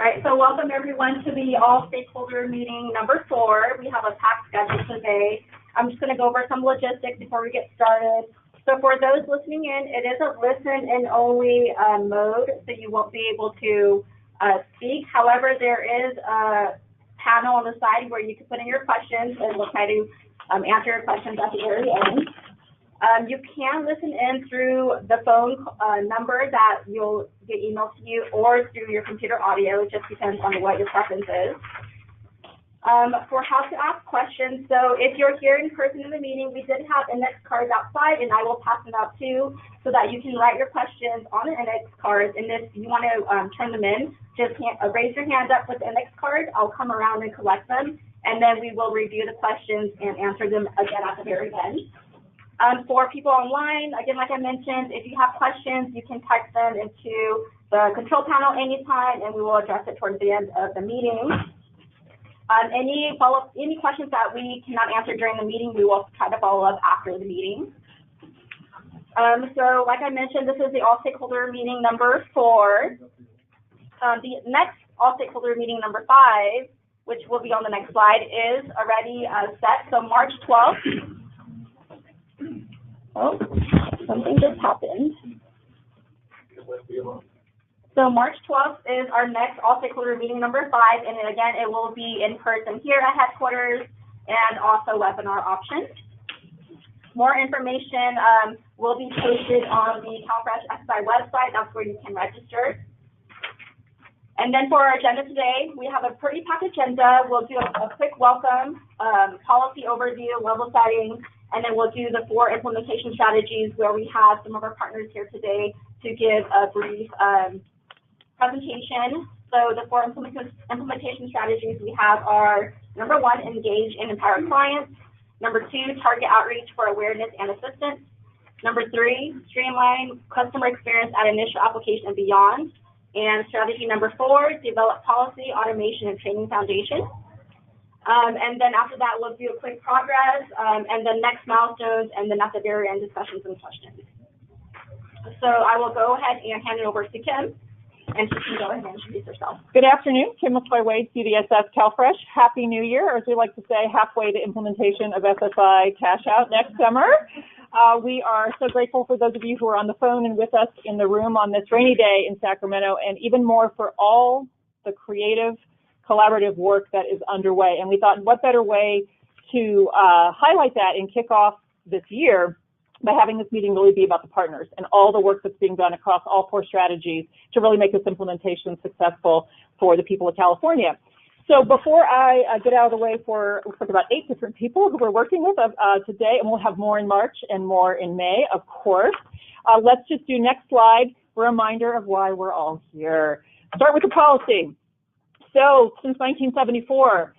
All right, so welcome everyone to the all stakeholder meeting number 4. We have a packed schedule today. I'm just going to go over some logistics before we get started. So for those listening in, it is a listen and only mode, so you won't be able to speak. However, there is a panel on the side where you can put in your questions, and we'll try to answer your questions at the very end. You can listen in through the phone number that you'll get emailed to you, or through your computer audio. It just depends on what your preference is. For how to ask questions, so if you're here in person in the meeting, we did have index cards outside, and I will pass them out too, so that you can write your questions on the index cards. And if you want to turn them in, just raise your hand up with the index card. I'll come around and collect them, and then we will review the questions and answer them again at the very end. For people online, again, like I mentioned, if you have questions, you can type them into the control panel anytime, and we will address it towards the end of the meeting. Any questions that we cannot answer during the meeting, we will try to follow up after the meeting. So like I mentioned, this is the all stakeholder meeting number 4. The next all stakeholder meeting number 5, which will be on the next slide, is already set. So March 12th. Oh, something just happened. So March 12th is our next all stakeholder meeting number 5, and then again, it will be in person here at headquarters and also webinar option. More information will be posted on the CalFresh SSI website. That's where you can register. And then for our agenda today, we have a pretty packed agenda. We'll do a quick welcome, policy overview, level setting, and then we'll do the 4 implementation strategies where we have some of our partners here today to give a brief presentation. So the 4 implementation strategies we have are: number 1, engage and empower clients; number 2, target outreach for awareness and assistance; number 3, streamline customer experience at initial application and beyond; and strategy number 4, develop policy, automation, and training foundation. And then after that, we'll do a quick progress, and then next milestones, and then at the very end, discussions and questions. So I will go ahead and hand it over to Kim, and she can go ahead and introduce herself. Good afternoon. Kim McCoy-Wade, CDSS CalFresh. Happy New Year, or as we like to say, halfway to implementation of SSI cash out next summer. We are so grateful for those of you who are on the phone and with us in the room on this rainy day in Sacramento, and even more for all the creative, collaborative work that is underway. And we thought, what better way to highlight that and kick off this year by having this meeting really be about the partners and all the work that's being done across all 4 strategies to really make this implementation successful for the people of California. So before I get out of the way for, looks like about 8 different people who we're working with today, and we'll have more in March and more in May, of course. Let's just do next slide, a reminder of why we're all here. Start with the policy. So since 1974,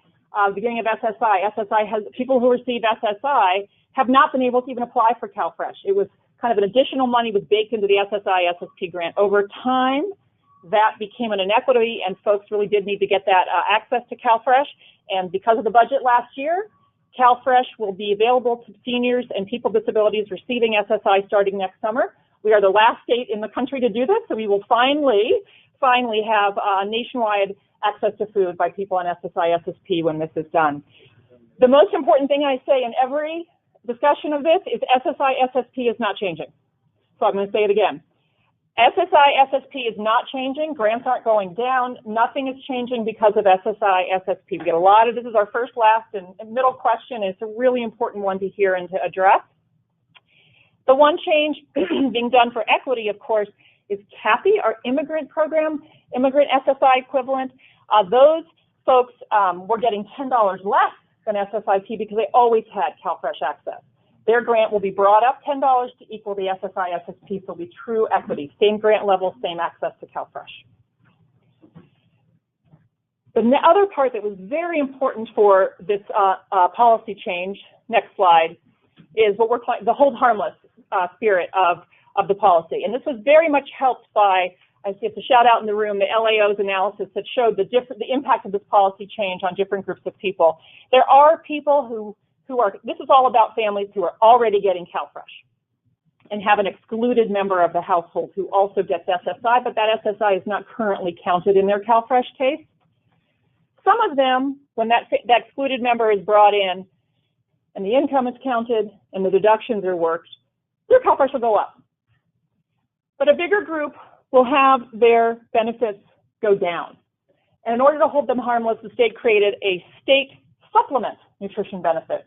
beginning of SSI has, people who receive SSI have not been able to even apply for CalFresh. It was kind of an additional money was baked into the SSI SSP grant. Over time, that became an inequity, and folks really did need to get that access to CalFresh. And because of the budget last year, CalFresh will be available to seniors and people with disabilities receiving SSI starting next summer. We are the last state in the country to do this, so we will finally have nationwide access to food by people on SSI SSP when this is done. The most important thing I say in every discussion of this is SSI SSP is not changing. So I'm going to say it again. SSI SSP is not changing. Grants aren't going down. Nothing is changing because of SSI SSP. We get a lot of, this is our first, last, and middle question. It's a really important one to hear and to address. The one change being done for equity, of course, is CAPI, our immigrant program, immigrant SSI equivalent. Those folks were getting $10 less than SSIP because they always had CalFresh access. Their grant will be brought up $10 to equal the SSI SSP, so it'll be true equity, same grant level, same access to CalFresh. The other part that was very important for this policy change, next slide, is what we're calling the hold harmless spirit of the policy. And this was very much helped by, I see it's a shout out in the room, the LAO's analysis that showed the impact of this policy change on different groups of people. There are people who are, this is all about families who are already getting CalFresh. and have an excluded member of the household who also gets SSI, but that SSI is not currently counted in their CalFresh case. Some of them, when that excluded member is brought in and the income is counted and the deductions are worked, their CalFresh will go up. But a bigger group will have their benefits go down. And in order to hold them harmless, the state created a state supplement nutrition benefit.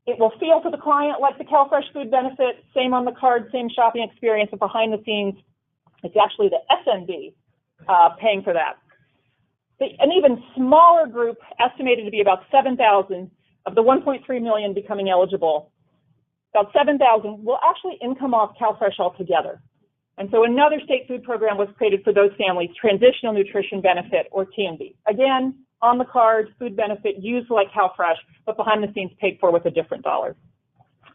It will feel to the client like the CalFresh food benefit, same on the card, same shopping experience, but behind the scenes, it's actually the SNB paying for that. An even smaller group, estimated to be about 7,000 of the 1.3 million becoming eligible, about 7,000 will actually income off CalFresh altogether. And so another state food program was created for those families, Transitional Nutrition Benefit, or TNB. Again, on the card, food benefit used like CalFresh, but behind the scenes paid for with a different dollar.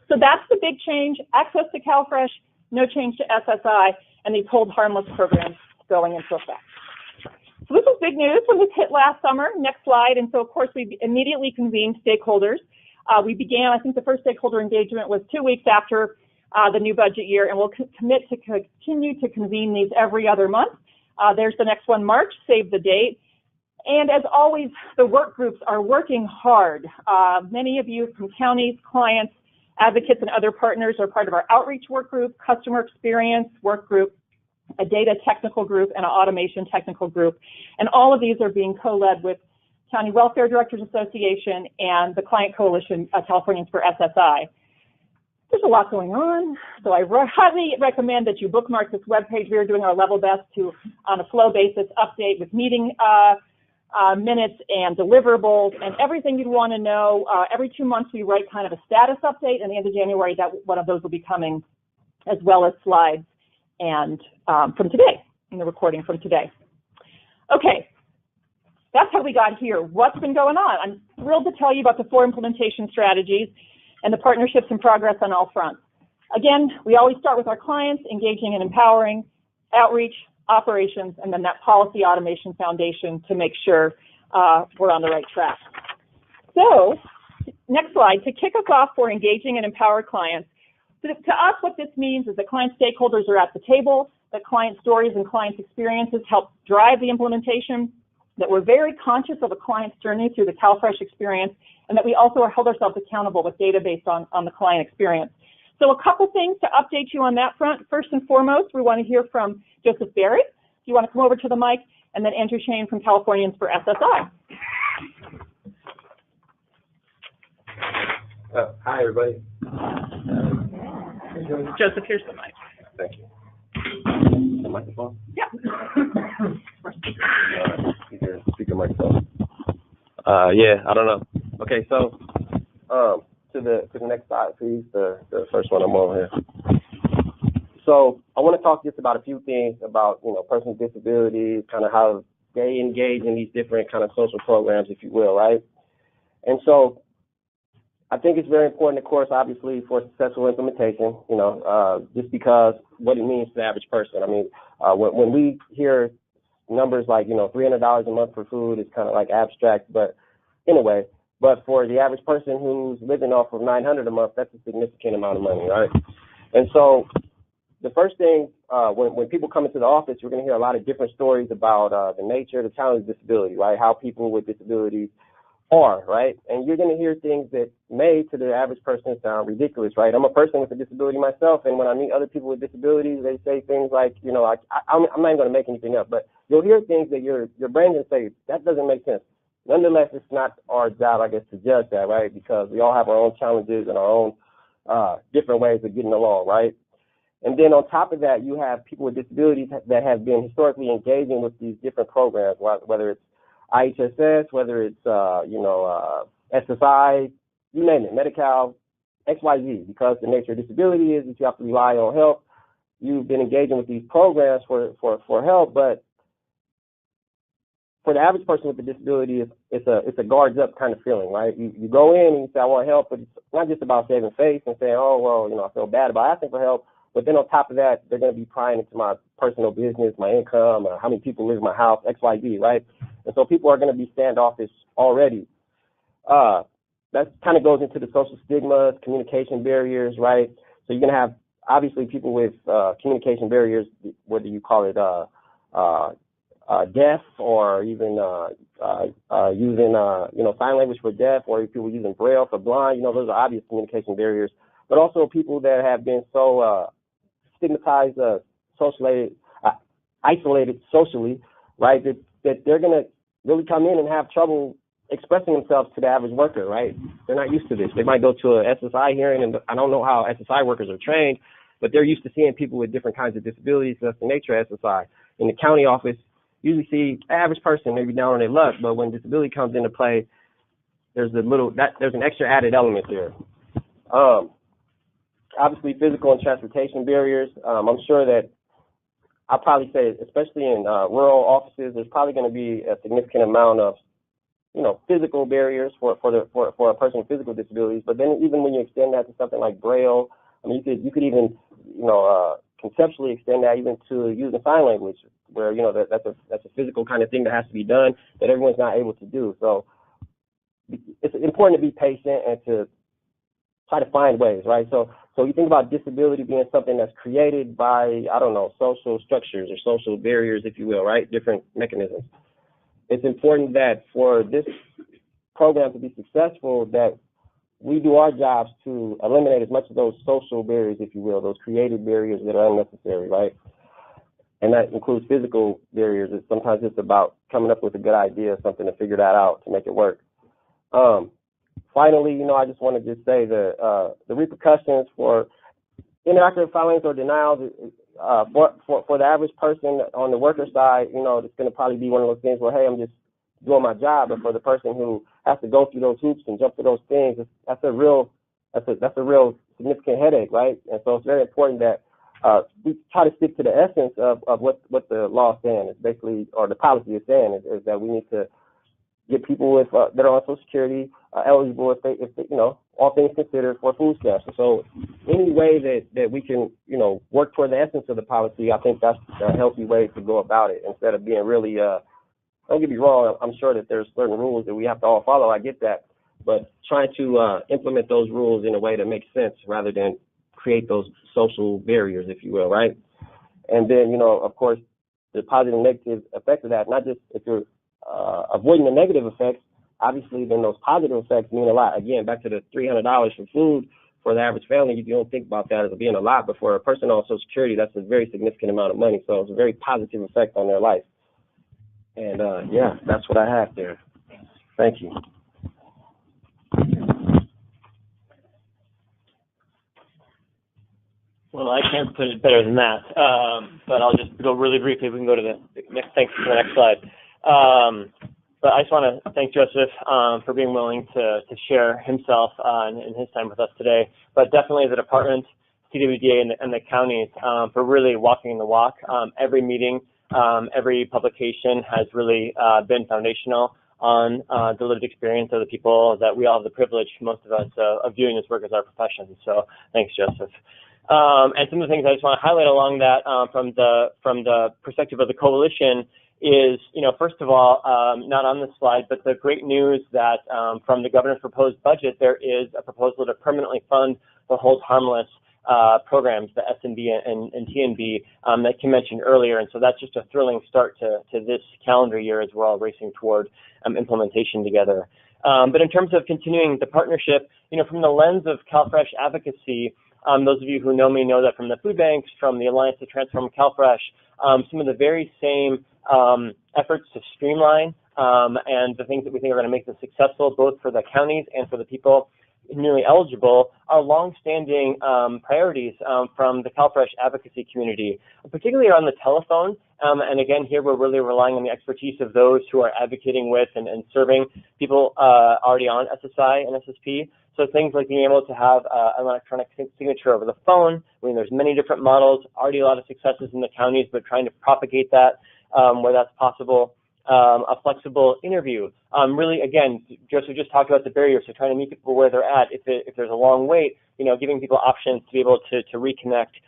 So that's the big change. Access to CalFresh, no change to SSI, and these hold harmless programs going into effect. So this was big news when this hit last summer. Next slide. And so, of course, we immediately convened stakeholders. We began, I think the first stakeholder engagement was 2 weeks after the new budget year, and we'll commit to continue to convene these every other month. There's the next one, March, save the date. And as always, the work groups are working hard. Many of you from counties, clients, advocates, and other partners are part of our outreach work group, customer experience work group, a data technical group, and an automation technical group. And all of these are being co-led with County Welfare Directors Association and the Client Coalition of Californians for SSI. There's a lot going on, so I highly recommend that you bookmark this webpage. We are doing our level best to, on a flow basis, update with meeting minutes and deliverables and everything you'd want to know. Every 2 months we write kind of a status update, and at the end of January that one of those will be coming, as well as slides and from today, and the recording from today. Okay, that's how we got here. What's been going on? I'm thrilled to tell you about the 4 implementation strategies and the partnerships in progress on all fronts. Again, we always start with our clients, engaging and empowering, outreach, operations, and then that policy automation foundation to make sure we're on the right track. So, next slide. To kick us off for engaging and empower clients, to us what this means is that client stakeholders are at the table, that client stories and client experiences help drive the implementation, that we're very conscious of a client's journey through the CalFresh experience, and that we also hold ourselves accountable with data based on the client experience. So a couple things to update you on that front. First and foremost, we want to hear from Joseph Berry. If you want to come over to the mic, and then Andrew Shane from Californians for SSI. Hi, everybody. Joseph, here's the mic. Thank you. The microphone? Yeah. Speaker microphone. Yeah, I don't know. Okay, so to the next slide, please. The first one I'm on here. So I want to talk just about a few things about persons with disabilities, kind of how they engage in these different kind of social programs, if you will, right? And so I think it's very important, of course, obviously, for successful implementation, just because what it means to the average person. I mean, when we hear numbers like, $300 a month for food, it's kind of like abstract, but anyway, but for the average person who's living off of $900 a month, that's a significant amount of money, right? And so the first thing, when people come into the office, you're going to hear a lot of different stories about the nature, the challenge of disability, right? How people with disabilities are, right? And you're going to hear things that may, to the average person, sound ridiculous, right? I'm a person with a disability myself, and when I meet other people with disabilities, they say things like, I'm not even going to make anything up, but you'll hear things that your brain can say, that doesn't make sense. Nonetheless, it's not our job, I guess, to judge that, right? Because we all have our own challenges and our own different ways of getting along, right? And then on top of that, you have people with disabilities that have been historically engaging with these different programs, whether it's IHSS, whether it's, SSI, you name it, Medi-Cal, XYZ, because the nature of disability is that you have to rely on help. You've been engaging with these programs for help, but for the average person with a disability, it's a guards up kind of feeling, right? You go in and you say, I want help, but it's not just about saving face and saying, oh, well, I feel bad about asking for help. But then on top of that, they're going to be prying into my personal business, my income, how many people live in my house, XYZ, right? And so people are going to be standoffish already. That kind of goes into the social stigmas, communication barriers, right? So you're going to have obviously people with communication barriers, whether you call it deaf or even using sign language for deaf, or people using Braille for blind. Those are obvious communication barriers. But also people that have been so stigmatized, isolated socially, right? That they're going to really come in and have trouble expressing themselves to the average worker, right? They're not used to this. They might go to a SSI hearing, and I don't know how SSI workers are trained, but they're used to seeing people with different kinds of disabilities. That's the nature of SSI. In the county office, you usually see average person maybe down on their luck, but when disability comes into play, there's an extra added element there. Obviously, physical and transportation barriers. I'm sure that I'll probably say, especially in rural offices, there's probably going to be a significant amount of physical barriers for a person with physical disabilities. But then even when you extend that to something like Braille, I mean, you could even conceptually extend that even to using sign language, where that's a physical kind of thing that has to be done that everyone's not able to do. So it's important to be patient and to try to find ways, right? So you think about disability being something that's created by, social structures or social barriers, if you will, right? Different mechanisms. It's important that for this program to be successful, that we do our jobs to eliminate as much of those social barriers, if you will, those created barriers that are unnecessary, right? And that includes physical barriers. It's sometimes just about coming up with a good idea, something to figure that out to make it work. Finally, I just want to just say the repercussions for inaccurate filings or denials for the average person on the worker side, it's going to probably be one of those things where, hey, I'm just doing my job. But for the person who has to go through those hoops and jump through those things, that's a real significant headache, right? And so it's very important that we try to stick to the essence of what the law is saying. It's basically, or the policy is saying, is that we need to get people with that are on Social Security eligible if they all things considered for food stamps. And so any way that we can work toward the essence of the policy, I think that's a healthy way to go about it, instead of being really don't get me wrong, I'm sure that there's certain rules that we have to all follow. I get that, but trying to implement those rules in a way that makes sense rather than create those social barriers, if you will, right? And then of course, the positive and negative effect of that, not just if you're avoiding the negative effects, obviously then those positive effects mean a lot. Again, back to the $300 for food for the average family, you don't think about that as being a lot, but for a person on Social Security, that's a very significant amount of money. So it's a very positive effect on their life. And that's what I have there. Thank you. Well, I can't put it better than that, but I'll just go really briefly. We can go to the next. Thanks for the next slide. But I just want to thank Joseph for being willing to share himself and his time with us today. But definitely the department, CWDA, and the counties for really walking the walk. Every meeting, every publication has really been foundational on the lived experience of the people that we all have the privilege, most of us, of doing this work as our profession. So thanks, Joseph. And some of the things I just want to highlight along that from the perspective of the coalition is, first of all, not on this slide, but the great news that from the governor's proposed budget, there is a proposal to permanently fund the hold harmless programs, the SNB and TNB that Kim mentioned earlier. And so that's just a thrilling start to this calendar year as we're all racing toward implementation together. But in terms of continuing the partnership, from the lens of CalFresh advocacy, those of you who know me know that from the food banks, from the Alliance to Transform CalFresh, some of the very same efforts to streamline and the things that we think are going to make this successful, both for the counties and for the people newly eligible, are long-standing priorities from the CalFresh advocacy community, particularly on the telephone. And again, here we're really relying on the expertise of those who are advocating with and serving people already on SSI and SSP. So things like being able to have an electronic signature over the phone. I mean, there's many different models, already a lot of successes in the counties, but trying to propagate that where that's possible. A flexible interview. Really, again, Joseph just talked about the barriers, so trying to meet people where they're at. If there's a long wait, giving people options to be able to reconnect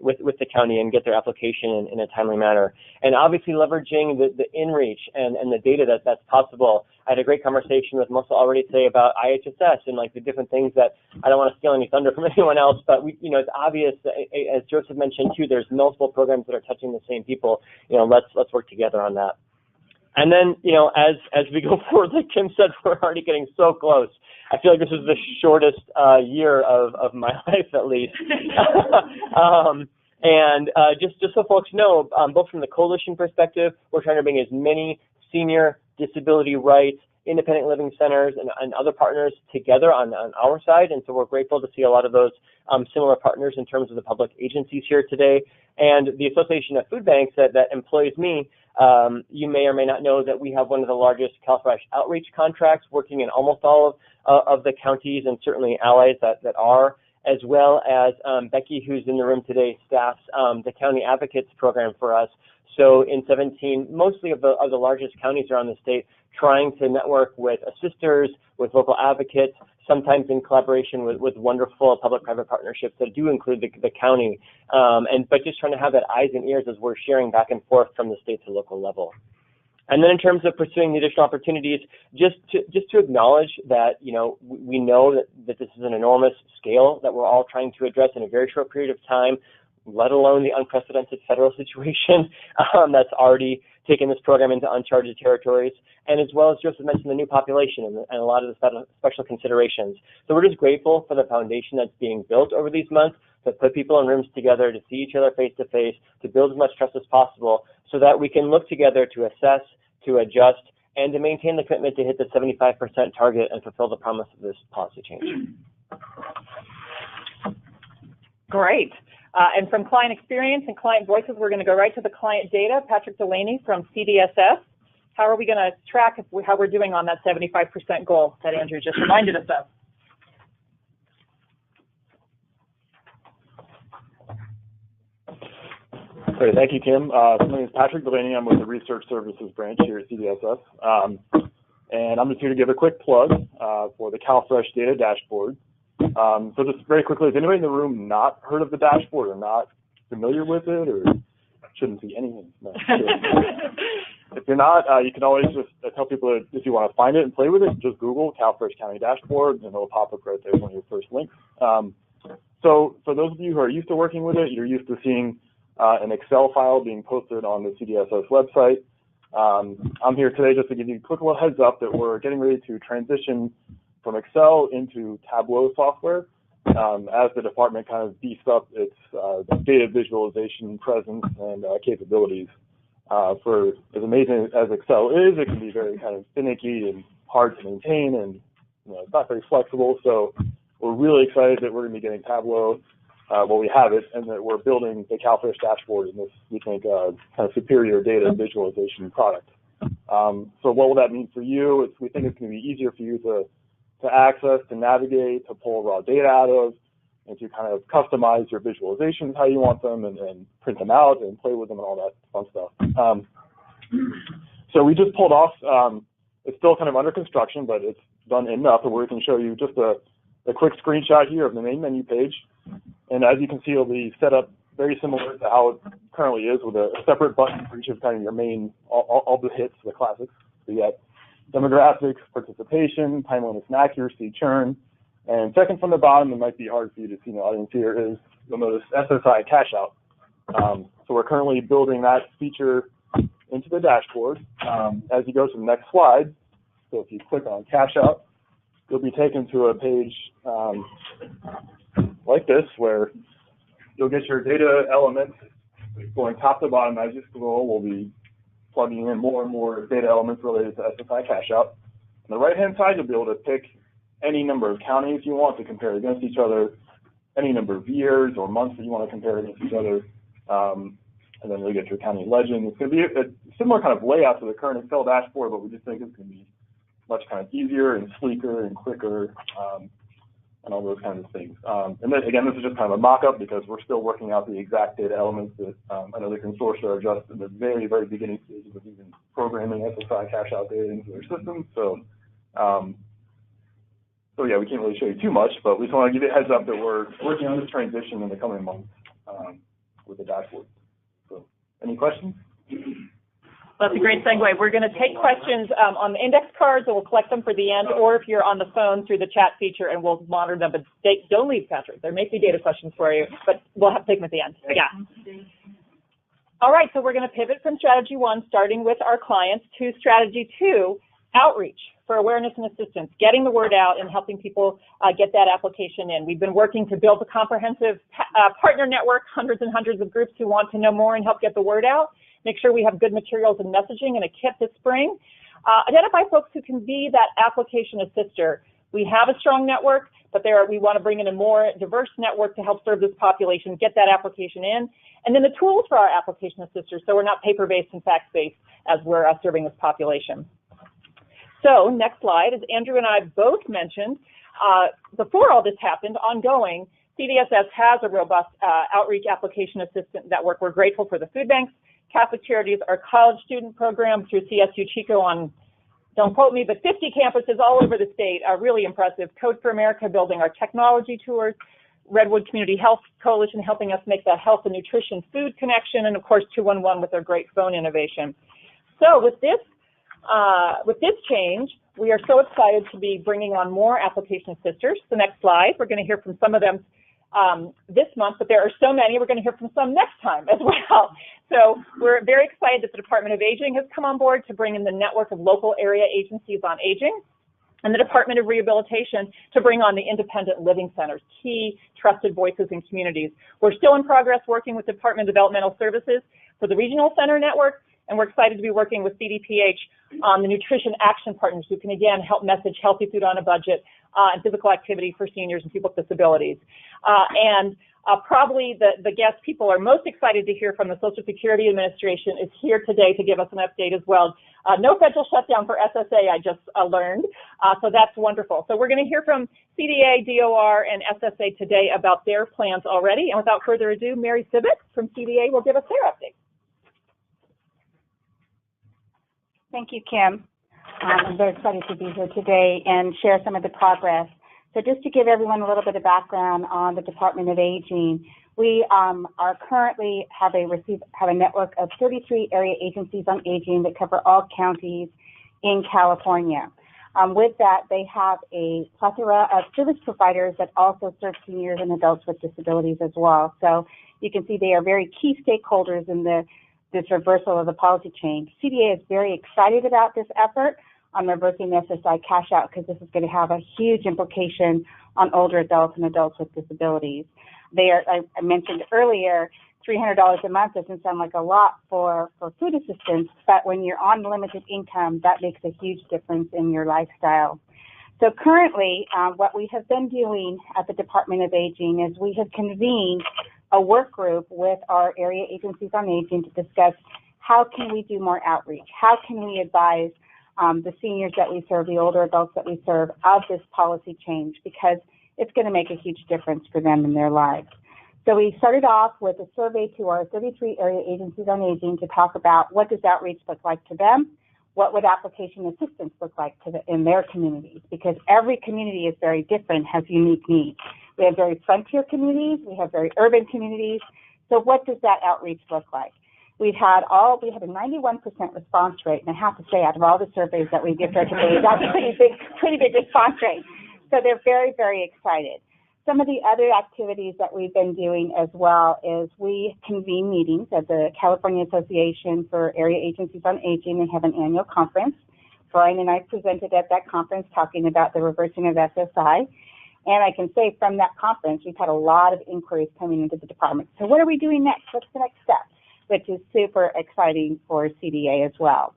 with the county and get their application in a timely manner. And obviously leveraging the in-reach and the data that's possible. I had a great conversation with Melissa already today about IHSS and like the different things that I don't want to steal any thunder from anyone else, but it's obvious that, as Joseph mentioned too, there's multiple programs that are touching the same people. Let's work together on that. And then, as we go forward, like Kim said, we're already getting so close. I feel like this is the shortest year of my life, at least. Just so folks know, both from the coalition perspective, we're trying to bring as many senior disability rights, independent living centers, and other partners together on our side. And so we're grateful to see a lot of those similar partners in terms of the public agencies here today. And the Association of Food Banks that employs me, you may or may not know that we have one of the largest CalFresh outreach contracts working in almost all of the counties and certainly allies that are, as well as Becky, who's in the room today, staffs the County Advocates program for us. So in 17, mostly of the largest counties around the state, trying to network with assisters, with local advocates, sometimes in collaboration with wonderful public-private partnerships that do include the county, but just trying to have that eyes and ears as we're sharing back and forth from the state to local level. And then in terms of pursuing the additional opportunities, just to acknowledge that, we know that this is an enormous scale that we're all trying to address in a very short period of time, let alone the unprecedented federal situation that's already taken this program into uncharted territories, and as well as Joseph mentioned, the new population and a lot of the special considerations. So we're just grateful for the foundation that's being built over these months to put people in rooms together, to see each other face to face, to build as much trust as possible so that we can look together to assess, to adjust, and to maintain the commitment to hit the 75% target and fulfill the promise of this policy change. Great. And from client experience and client voices, we're going to go right to the client data. Patrick Delaney from CDSS. How are we going to track how we're doing on that 75% goal that Andrew just reminded us of? Great, thank you, Kim. My name is Patrick Delaney. I'm with the Research Services branch here at CDSS. And I'm just here to give a quick plug for the CalFresh data dashboard. So just very quickly, has anybody in the room not heard of the dashboard or not familiar with it or shouldn't see anything? No, if you're not, you can always just tell people that if you want to find it and play with it, just Google CalFresh County Dashboard and it'll pop up right there as one of your first links. So for those of you who are used to working with it, you're used to seeing an Excel file being posted on the CDSS website. I'm here today just to give you a quick little heads up that we're getting ready to transition from Excel into Tableau software as the department kind of beefs up its data visualization presence and capabilities. For as amazing as Excel is, it can be very kind of finicky and hard to maintain, and it's not very flexible. So we're really excited that we're going to be getting Tableau. We have it, and that we're building the CalFresh dashboard in this, we think, kind of superior data visualization product. So what will that mean for you? We think it's going to be easier for you to access, to navigate, to pull raw data out of, and to kind of customize your visualizations how you want them and print them out and play with them and all that fun stuff. So we just pulled off, it's still kind of under construction, but it's done enough that we can show you just a quick screenshot here of the main menu page. And as you can see, it'll be set up very similar to how it currently is, with a separate button for each of kind of your main, all the hits, the classics. So you got demographics, participation, timeliness and accuracy, churn. And second from the bottom, it might be hard for you to see in the audience here, is you'll notice SSI cash out. So we're currently building that feature into the dashboard. As you go to the next slide, so if you click on cash out, you'll be taken to a page like this, where you'll get your data elements going top to bottom. As you scroll, we'll be plugging in more and more data elements related to SSI cash out. On the right-hand side, you'll be able to pick any number of counties you want to compare against each other, any number of years or months that you want to compare against each other, and then you'll get your county legend. It's going to be a similar kind of layout to the current Excel dashboard, but we just think it's going to be much kind of easier and sleeker and quicker, and all those kinds of things. And then again, this is just kind of a mock-up because we're still working out the exact data elements that I know the consortia are just in the very, very beginning stages of even programming SSI cash out data into their system. So yeah, we can't really show you too much, but we just want to give you a heads up that we're working on this transition in the coming months. with the dashboard. So, any questions? That's a great segue. We're going to take questions on the index cards, and we'll collect them for the end, or if you're on the phone through the chat feature, and we'll monitor them. But don't leave, Patrick. There may be data questions for you, but we'll have to take them at the end. But yeah. All right, so we're going to pivot from strategy 1, starting with our clients, to strategy 2, outreach for awareness and assistance, getting the word out and helping people get that application in. We've been working to build a comprehensive partner network, hundreds and hundreds of groups who want to know more and help get the word out. Make sure we have good materials and messaging and a kit this spring. Identify folks who can be that application assister. We have a strong network, but we want to bring in a more diverse network to help serve this population, get that application in. And then the tools for our application assisters, so we're not paper-based and fax-based as we're serving this population. So next slide, as Andrew and I both mentioned, before all this happened, ongoing, CDSS has a robust outreach application assistant network. We're grateful for the food banks, Catholic Charities, our college student program through CSU Chico on, don't quote me, but 50 campuses all over the state, really impressive. Code for America building our technology tours, Redwood Community Health Coalition helping us make that health and nutrition food connection, and of course 211 with their great phone innovation. So with this change, we are so excited to be bringing on more application assisters. The next slide, we're going to hear from some of them this month, but there are so many, we're going to hear from some next time as well. So we're very excited that the Department of Aging has come on board to bring in the network of local area agencies on aging, and the Department of Rehabilitation to bring on the independent living centers, key trusted voices in communities. We're still in progress working with Department of Developmental Services for the regional center network, and we're excited to be working with CDPH on the nutrition action partners who can, again, help message healthy food on a budget and physical activity for seniors and people with disabilities. Probably the guest people are most excited to hear from the Social Security Administration is here today to give us an update as well. No federal shutdown for SSA, I just learned, so that's wonderful. So we're going to hear from CDA, DOR, and SSA today about their plans already. And without further ado, Mary Sibbett from CDA will give us their update. Thank you, Kim. I'm very excited to be here today and share some of the progress. So just to give everyone a little bit of background on the Department of Aging, we are currently have a network of 33 area agencies on aging that cover all counties in California. With that, they have a plethora of service providers that also serve seniors and adults with disabilities as well. So you can see they are very key stakeholders in this reversal of the policy change. CDA is very excited about this effort on reversing the SSI cash out because this is going to have a huge implication on older adults and adults with disabilities. I mentioned earlier, $300 a month doesn't sound like a lot for food assistance, but when you're on limited income, that makes a huge difference in your lifestyle. So currently, what we have been doing at the Department of Aging is we have convened a work group with our area agencies on aging to discuss how can we do more outreach, how can we advise the seniors that we serve, the older adults that we serve, of this policy change, because it's going to make a huge difference for them in their lives. So we started off with a survey to our 33 area agencies on aging to talk about what does outreach look like to them, what would application assistance look like in their communities, because every community is very different, has unique needs. We have very frontier communities, we have very urban communities, so what does that outreach look like? We had a 91% response rate, and I have to say, out of all the surveys that we give today, that's a pretty big response rate. So they're very, very excited. Some of the other activities that we've been doing as well is we convene meetings at the California Association for Area Agencies on Aging. They have an annual conference. Brian and I presented at that conference talking about the reversing of SSI. And I can say from that conference, we've had a lot of inquiries coming into the department. So what are we doing next? What's the next step? Which is super exciting for CDA as well.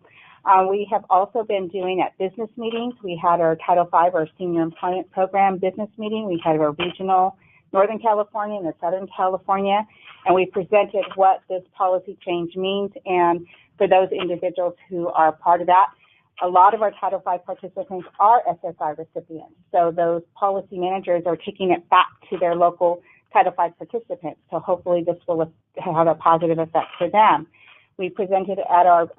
We have also been doing at business meetings. We had our Title V, our Senior Employment Program business meeting. We had our regional Northern California and the Southern California, and we presented what this policy change means. And for those individuals who are part of that, a lot of our Title V participants are SSI recipients. So those policy managers are taking it back to their local Title V participants. So hopefully this will have a positive effect for them. We presented at our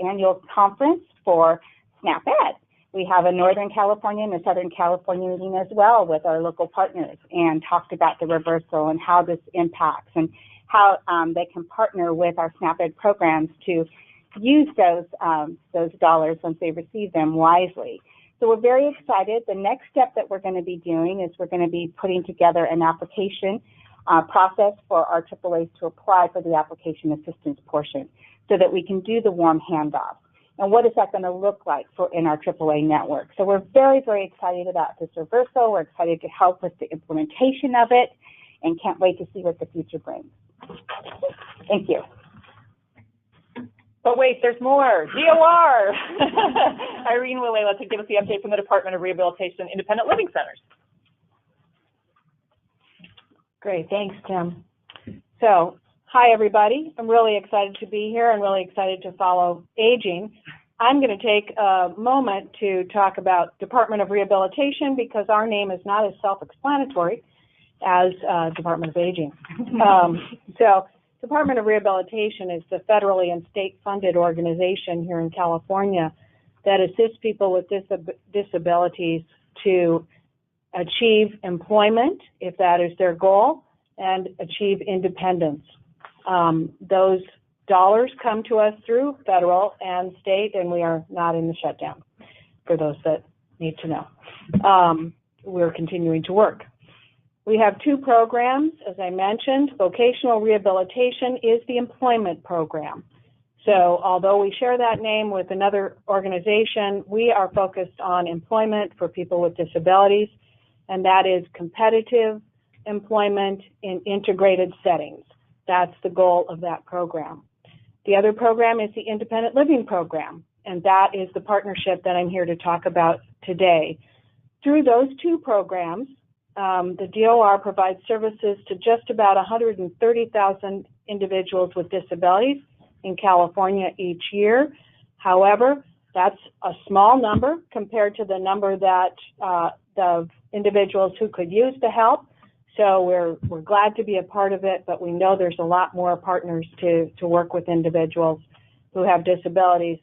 annual conference for SNAP-Ed. We have a Northern California and a Southern California meeting as well with our local partners and talked about the reversal and how this impacts and how they can partner with our SNAP-Ed programs to use those dollars once they receive them wisely. So we're very excited. The next step that we're going to be doing is we're going to be putting together an application process for our AAAs to apply for the application assistance portion so that we can do the warm handoff. And what is that going to look like in our AAA network? So we're very, very excited about this reversal. We're excited to help with the implementation of it and can't wait to see what the future brings. Thank you. But wait, there's more. DOR. Irene Wilela to give us the update from the Department of Rehabilitation and Independent Living Centers. Great, thanks, Kim. So, hi everybody. I'm really excited to be here and really excited to follow aging. I'm going to take a moment to talk about Department of Rehabilitation because our name is not as self-explanatory as Department of Aging. So, Department of Rehabilitation is the federally and state-funded organization here in California that assists people with disabilities to achieve employment, if that is their goal, and achieve independence. Those dollars come to us through federal and state, and we are not in the shutdown, for those that need to know. We're continuing to work. We have two programs, as I mentioned. Vocational rehabilitation is the employment program. So although we share that name with another organization, we are focused on employment for people with disabilities, and that is competitive employment in integrated settings. That's the goal of that program. The other program is the Independent Living Program, and that is the partnership that I'm here to talk about today. Through those two programs, the DOR provides services to just about 130,000 individuals with disabilities in California each year. However, that's a small number compared to the number that of individuals who could use the help. So we're glad to be a part of it, but we know there's a lot more partners to work with individuals who have disabilities.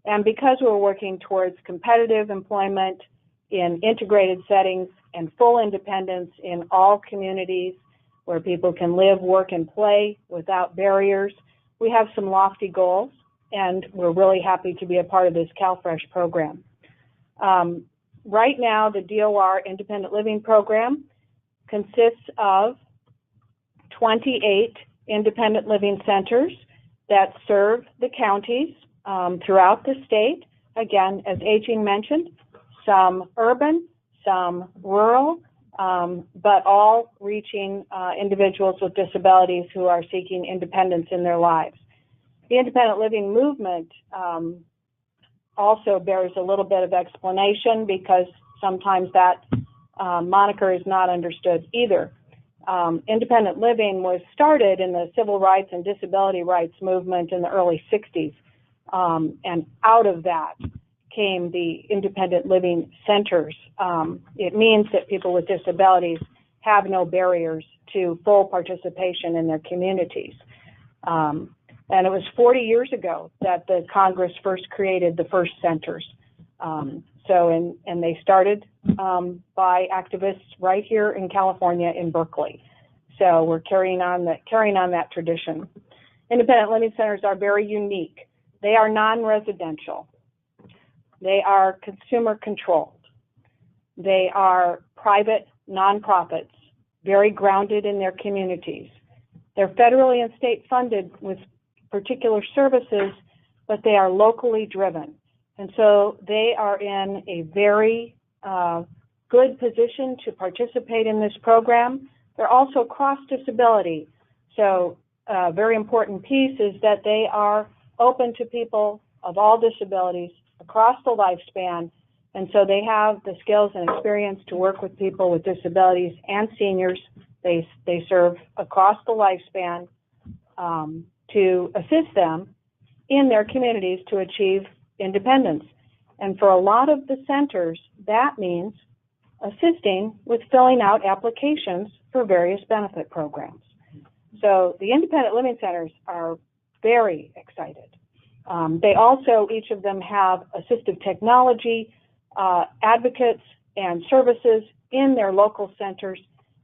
And because we're working towards competitive employment in integrated settings and full independence in all communities where people can live, work, and play without barriers, we have some lofty goals, and we're really happy to be a part of this CalFresh program. Right now, the DOR Independent Living Program consists of 28 independent living centers that serve the counties throughout the state. Again, as Aging mentioned, some urban, some rural, but all reaching individuals with disabilities who are seeking independence in their lives. The independent living movement also bears a little bit of explanation because sometimes that moniker is not understood either. Independent living was started in the civil rights and disability rights movement in the early 60s, and out of that came the independent living centers. It means that people with disabilities have no barriers to full participation in their communities. And it was 40 years ago that the Congress first created the first centers. And they started by activists right here in California in Berkeley. So we're carrying on that tradition. Independent living centers are very unique. They are non-residential. They are consumer controlled. They are private nonprofits, very grounded in their communities. They're federally and state funded with particular services, but they are locally driven. And so they are in a very good position to participate in this program. They're also cross-disability. So a very important piece is that they are open to people of all disabilities across the lifespan. And so they have the skills and experience to work with people with disabilities and seniors. They serve across the lifespan to assist them in their communities to achieve independence. And for a lot of the centers, that means assisting with filling out applications for various benefit programs. So the independent living centers are very excited. They also, each of them have assistive technology advocates and services in their local centers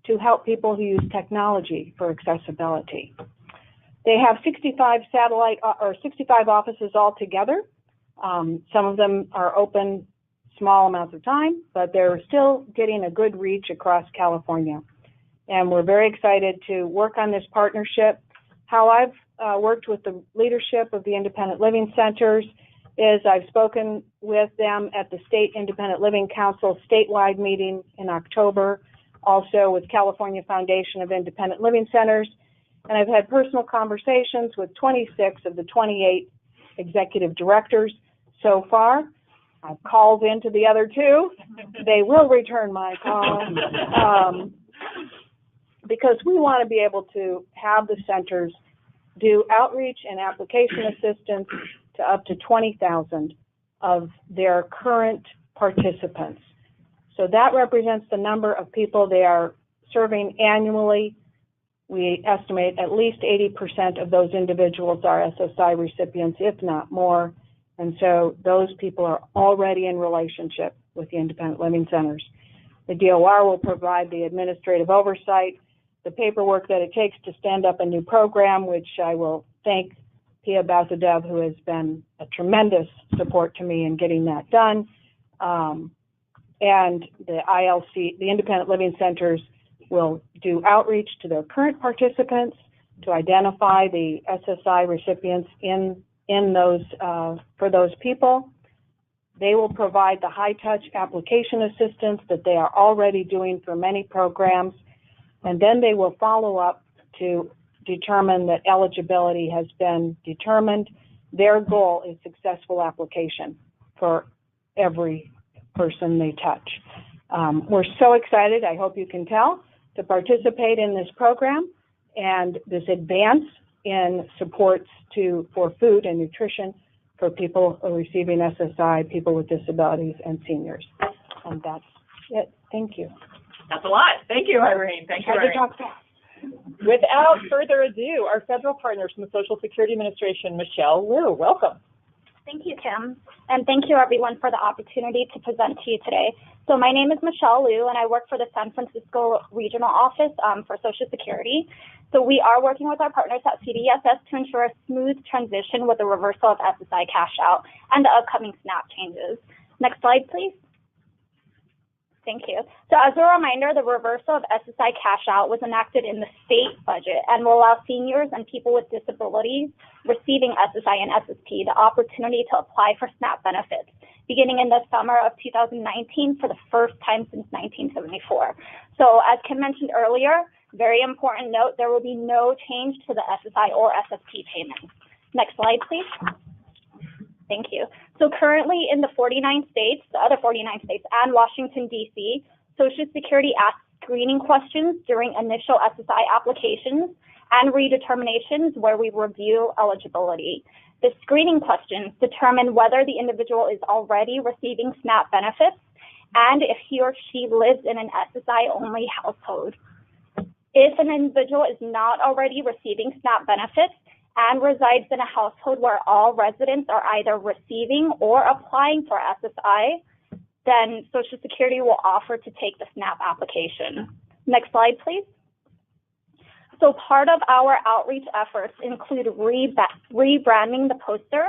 to help people who use technology for accessibility. They have 65 65 offices altogether. Some of them are open small amounts of time, but they're still getting a good reach across California. And we're very excited to work on this partnership. How I've worked with the leadership of the Independent Living Centers is I've spoken with them at the State Independent Living Council statewide meeting in October, also with California Foundation of Independent Living Centers, and I've had personal conversations with 26 of the 28 executive directors so far. I've called into the other two. They will return my call because we want to be able to have the centers do outreach and application assistance to up to 20,000 of their current participants. So that represents the number of people they are serving annually. We estimate at least 80% of those individuals are SSI recipients, if not more. And so those people are already in relationship with the Independent Living Centers. The DOR will provide the administrative oversight, the paperwork that it takes to stand up a new program, which I will thank Pia Bazadev, who has been a tremendous support to me in getting that done. And the ILC, the Independent Living Centers, will do outreach to their current participants to identify the SSI recipients in those for those people. They will provide the high-touch application assistance that they are already doing for many programs, and then they will follow up to determine that eligibility has been determined. Their goal is successful application for every person they touch. We're so excited, I hope you can tell, to participate in this program and this advance in supports for food and nutrition for people receiving SSI, people with disabilities, and seniors. And that's it. Thank you. That's a lot. Thank you, Irene. Thank you, Irene. Without further ado, our federal partners from the Social Security Administration, Michelle Liu, welcome. Thank you, Kim, and thank you, everyone, for the opportunity to present to you today. So my name is Michelle Liu, and I work for the San Francisco Regional Office for Social Security. So we are working with our partners at CDSS to ensure a smooth transition with the reversal of SSI cash out and the upcoming SNAP changes. Next slide, please. Thank you. So as a reminder, the reversal of SSI cash out was enacted in the state budget and will allow seniors and people with disabilities receiving SSI and SSP the opportunity to apply for SNAP benefits beginning in the summer of 2019 for the first time since 1974. So as Kim mentioned earlier, very important note, there will be no change to the SSI or SSP payments. Next slide, please. Thank you. So currently in the 49 states, the other 49 states, and Washington, D.C., Social Security asks screening questions during initial SSI applications and redeterminations where we review eligibility. The screening questions determine whether the individual is already receiving SNAP benefits and if he or she lives in an SSI-only household. If an individual is not already receiving SNAP benefits and resides in a household where all residents are either receiving or applying for SSI, then Social Security will offer to take the SNAP application. Next slide, please. So part of our outreach efforts include rebranding the poster,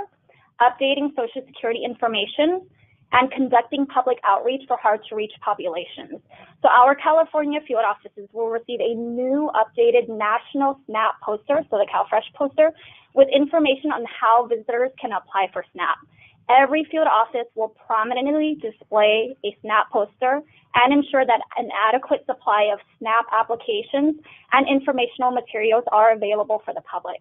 updating Social Security information, and conducting public outreach for hard-to-reach populations. So our California field offices will receive a new updated national SNAP poster, so the CalFresh poster, with information on how visitors can apply for SNAP. Every field office will prominently display a SNAP poster and ensure that an adequate supply of SNAP applications and informational materials are available for the public.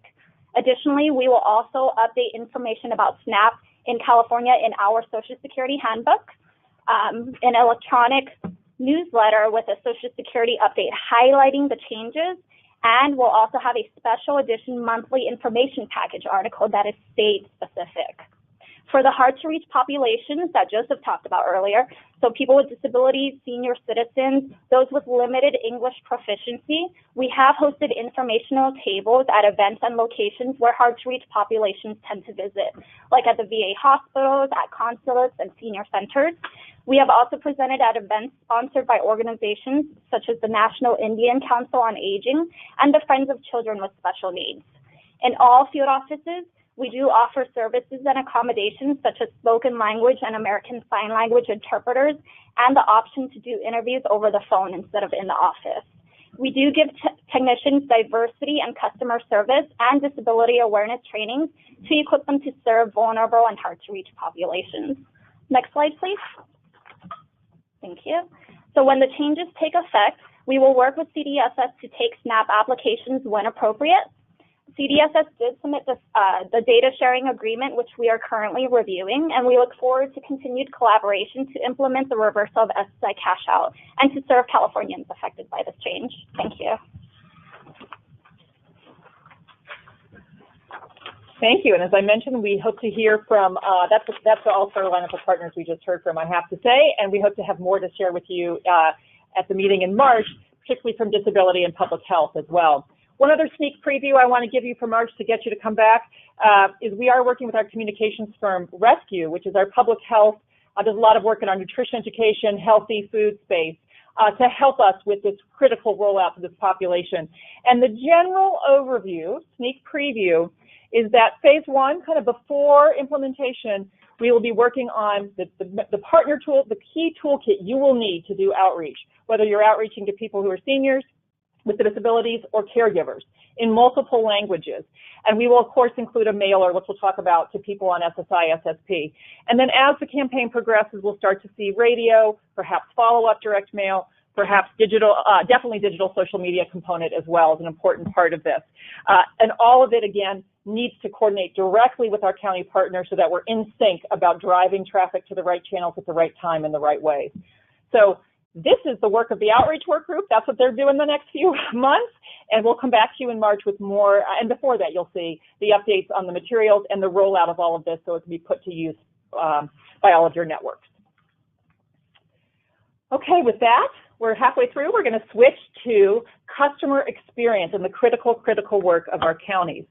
Additionally, we will also update information about SNAP in California in our Social Security handbook, an electronic newsletter with a Social Security update highlighting the changes, and we'll also have a special edition monthly information package article that is state-specific. For the hard-to-reach populations that Joseph talked about earlier, so people with disabilities, senior citizens, those with limited English proficiency, we have hosted informational tables at events and locations where hard-to-reach populations tend to visit, like at the VA hospitals, at consulates, and senior centers. We have also presented at events sponsored by organizations such as the National Indian Council on Aging and the Friends of Children with Special Needs. In all field offices, we do offer services and accommodations such as spoken language and American Sign Language interpreters, and the option to do interviews over the phone instead of in the office. We do give technicians diversity and customer service and disability awareness trainings to equip them to serve vulnerable and hard-to-reach populations. Next slide, please. Thank you. So when the changes take effect, we will work with CDSS to take SNAP applications when appropriate. CDSS did submit the data sharing agreement, which we are currently reviewing, and we look forward to continued collaboration to implement the reversal of SSI cash out and to serve Californians affected by this change. Thank you. Thank you. And as I mentioned, we hope to hear from, that's also a lineup of partners we just heard from, I have to say, and we hope to have more to share with you at the meeting in March, particularly from disability and public health as well. One other sneak preview I want to give you for March to get you to come back is we are working with our communications firm, Rescue, which is our public health, does a lot of work in our nutrition education, healthy food space, to help us with this critical rollout to this population. And the general overview, sneak preview, is that phase one, kind of before implementation, we will be working on the partner tool, the key toolkit you will need to do outreach, whether you're outreaching to people who are seniors, with disabilities, or caregivers in multiple languages. And we will, of course, include a mailer, which we'll talk about, to people on SSI, SSP. And then as the campaign progresses, we'll start to see radio, perhaps follow-up direct mail, perhaps digital, definitely digital social media component as well as an important part of this. And all of it, again, needs to coordinate directly with our county partners so that we're in sync about driving traffic to the right channels at the right time in the right way. So this is the work of the outreach work group. That's what they're doing the next few months. And we'll come back to you in March with more. And before that, you'll see the updates on the materials and the rollout of all of this so it can be put to use by all of your networks. Okay, with that, we're halfway through. We're going to switch to customer experience and the critical work of our counties.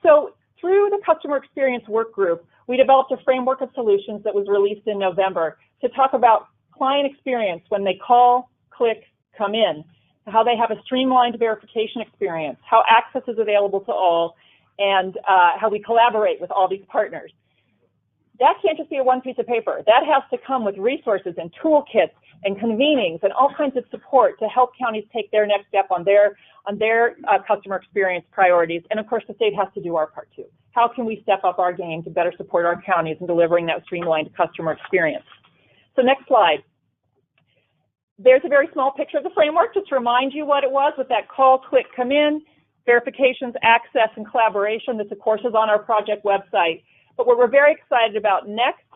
So through the customer experience work group, we developed a framework of solutions that was released in November to talk about client experience when they call, click, come in, how they have a streamlined verification experience, how access is available to all, and how we collaborate with all these partners. That can't just be a one piece of paper. That has to come with resources and toolkits and convenings and all kinds of support to help counties take their next step on their customer experience priorities. And of course, the state has to do our part too. How can we step up our game to better support our counties in delivering that streamlined customer experience? So next slide. There's a very small picture of the framework just to remind you what it was with that call, click, come in, verifications, access, and collaboration. This, of course, is on our project website. But what we're very excited about next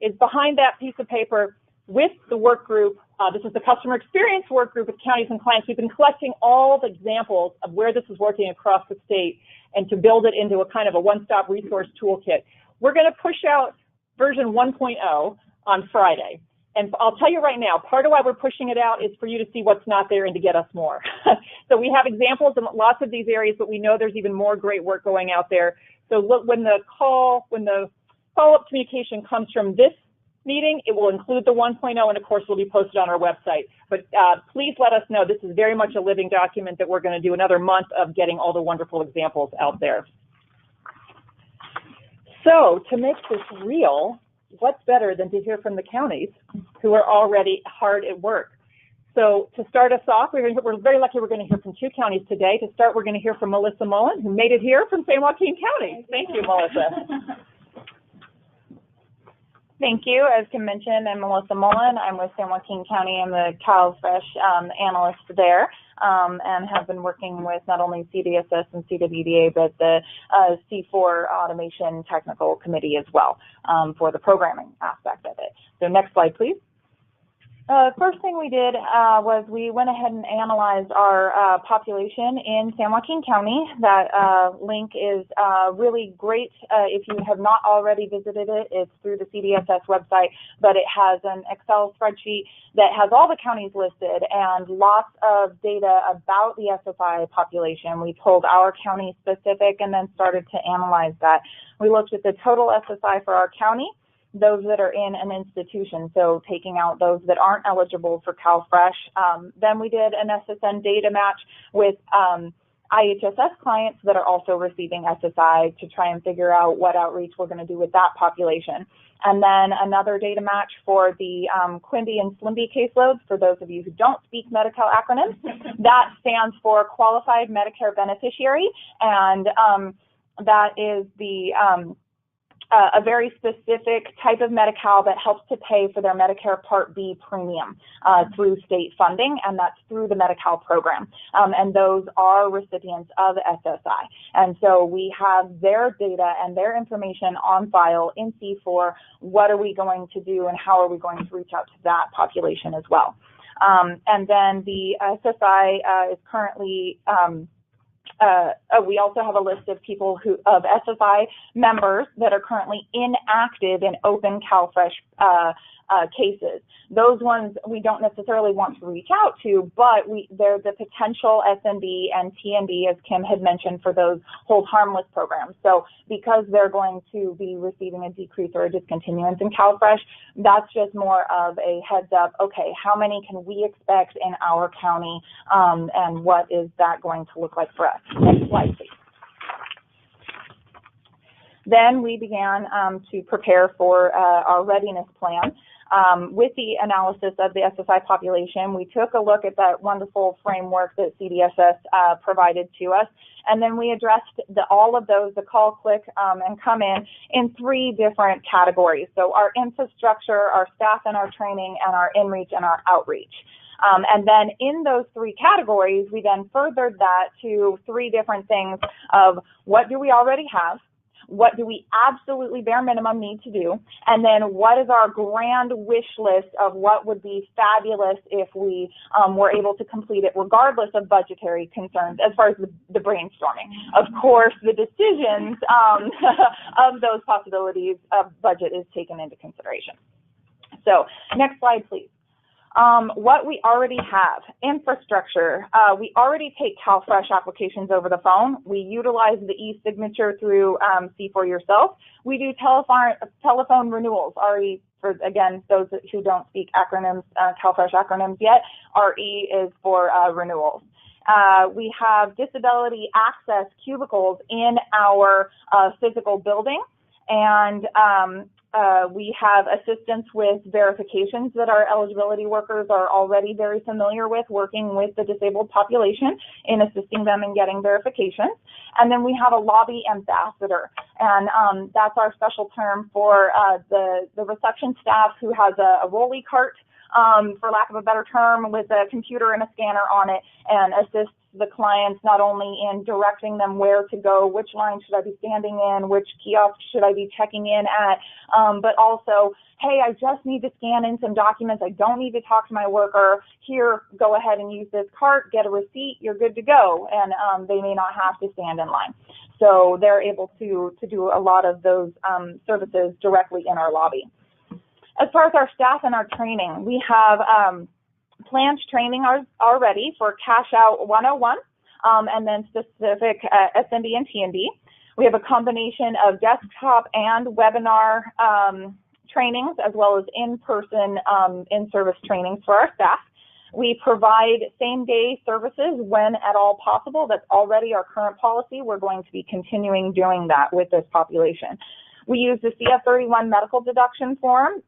is behind that piece of paper with the work group. This is the customer experience work group with counties and clients. We've been collecting all the examples of where this is working across the state and to build it into a kind of a one-stop resource toolkit. We're going to push out version 1.0 on Friday. And I'll tell you right now, part of why we're pushing it out is for you to see what's not there and to get us more. So we have examples in lots of these areas, but we know there's even more great work going out there. So look, when the follow-up communication comes from this meeting, it will include the 1.0, and of course will be posted on our website. But please let us know. This is very much a living document that we're going to do another month of getting all the wonderful examples out there. So to make this real, what's better than to hear from the counties who are already hard at work? So to start us off, we're very lucky we're going to hear from two counties today. To start, we're going to hear from Melissa Mullen, who made it here from San Joaquin County. Thank you, Melissa. Thank you. As Kim mentioned, I'm Melissa Mullen. I'm with San Joaquin County. I'm the CalFresh analyst there, and have been working with not only CDSS and CWDA, but the C4 Automation Technical Committee as well for the programming aspect of it. So next slide, please. First thing we did was we went ahead and analyzed our population in San Joaquin County. That link is really great. If you have not already visited it, it's through the CDSS website, but it has an Excel spreadsheet that has all the counties listed and lots of data about the SSI population. We pulled our county specific and then started to analyze that. We looked at the total SSI for our county, those that are in an institution, so taking out those that aren't eligible for CalFresh. Then we did an SSN data match with IHSS clients that are also receiving SSI to try and figure out what outreach we're going to do with that population. And then another data match for the Quimby and SLIMBY caseloads, for those of you who don't speak Medi-Cal acronyms. That stands for Qualified Medicare Beneficiary, and that is the a very specific type of Medi-Cal that helps to pay for their Medicare Part B premium through state funding, and that's through the Medi-Cal program. And those are recipients of SSI. And so we have their data and their information on file in C4. What are we going to do and how are we going to reach out to that population as well? And then the SSI is currently we also have a list of people of SSI members that are currently inactive in open CalFresh cases. Those ones we don't necessarily want to reach out to, but they're the potential SNB and TNB, as Kim had mentioned, for those hold harmless programs. So because they're going to be receiving a decrease or a discontinuance in CalFresh, that's just more of a heads up, okay, how many can we expect in our county, and what is that going to look like for us? Next slide, please. Then we began to prepare for our readiness plan. With the analysis of the SSI population, we took a look at that wonderful framework that CDSS provided to us, and then we addressed all of those, the call, click, and come in 3 different categories. So our infrastructure, our staff and our training, and our in-reach and our outreach. And then in those 3 categories, we then furthered that to 3 different things of what do we already have, what do we absolutely bare minimum need to do, and then what is our grand wish list of what would be fabulous if we were able to complete it regardless of budgetary concerns as far as the brainstorming. Of course, the decisions of those possibilities of budget is taken into consideration. So next slide, please. What we already have, infrastructure. We already take CalFresh applications over the phone. We utilize the e-signature through C4 Yourself. We do telephone renewals, RE, for, again, those who don't speak acronyms, CalFresh acronyms yet, RE is for renewals. We have disability access cubicles in our physical building, and we have assistance with verifications that our eligibility workers are already very familiar with, working with the disabled population in assisting them in getting verifications. And then we have a lobby ambassador, and that's our special term for the reception staff who has a rolly cart, for lack of a better term, with a computer and a scanner on it, and assists the clients not only in directing them where to go, which line should I be standing in, which kiosk should I be checking in at, but also, hey, I just need to scan in some documents. I don't need to talk to my worker. Here, go ahead and use this cart, get a receipt, you're good to go. And they may not have to stand in line. So they're able to do a lot of those services directly in our lobby. As far as our staff and our training, we have planned training already for Cash Out 101, and then specific SMB and TNB. We have a combination of desktop and webinar trainings, as well as in-person in-service trainings for our staff. We provide same-day services when at all possible. That's already our current policy. We're going to be continuing doing that with this population. We use the CF31 medical deduction form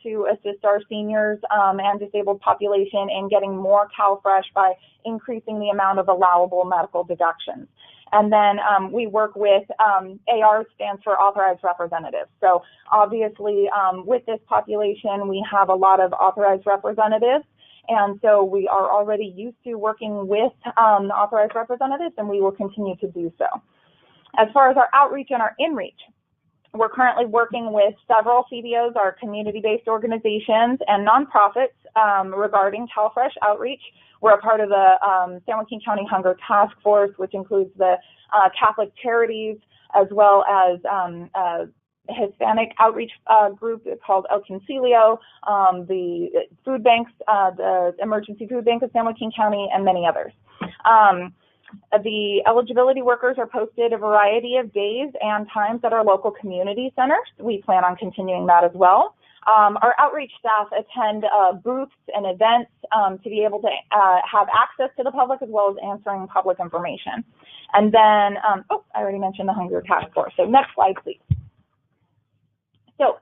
to assist our seniors and disabled population in getting more CalFresh by increasing the amount of allowable medical deductions. And then we work with AR, stands for Authorized Representatives. So obviously with this population, we have a lot of authorized representatives. And so we are already used to working with authorized representatives, and we will continue to do so. As far as our outreach and our in-reach, we're currently working with several CBOs, our community-based organizations, and nonprofits regarding CalFresh outreach. We're a part of the San Joaquin County Hunger Task Force, which includes the Catholic Charities, as well as Hispanic outreach group called El Concilio, the food banks, the Emergency Food Bank of San Joaquin County, and many others. The eligibility workers are posted a variety of days and times at our local community centers. We plan on continuing that as well. Our outreach staff attend booths and events to be able to have access to the public as well as answering public information. And then, I already mentioned the Hunger Task Force. So next slide, please. So,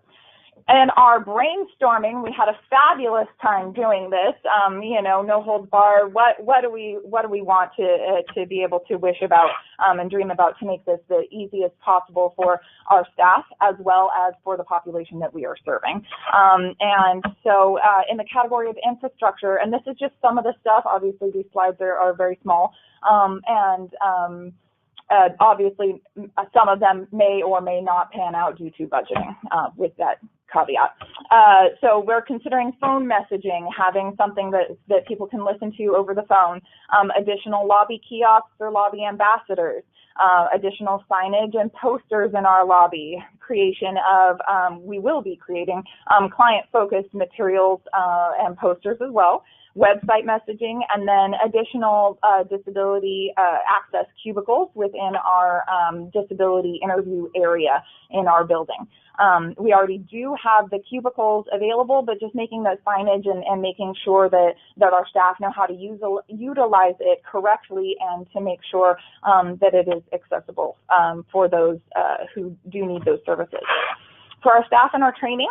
in our brainstorming, we had a fabulous time doing this. You know, no holds barred. What do we want to be able to wish about and dream about to make this the easiest possible for our staff as well as for the population that we are serving. And so, in the category of infrastructure, and this is just some of the stuff. Obviously, these slides are very small, obviously, some of them may or may not pan out due to budgeting, with that caveat. So we're considering phone messaging, having something that people can listen to over the phone, additional lobby kiosks or lobby ambassadors, additional signage and posters in our lobby, creation of, we will be creating client-focused materials and posters as well, website messaging, and then additional disability access cubicles within our disability interview area in our building. We already do have the cubicles available, but just making the signage and making sure that our staff know how to utilize it correctly and to make sure that it is accessible for those who do need those services. For our staff and our training,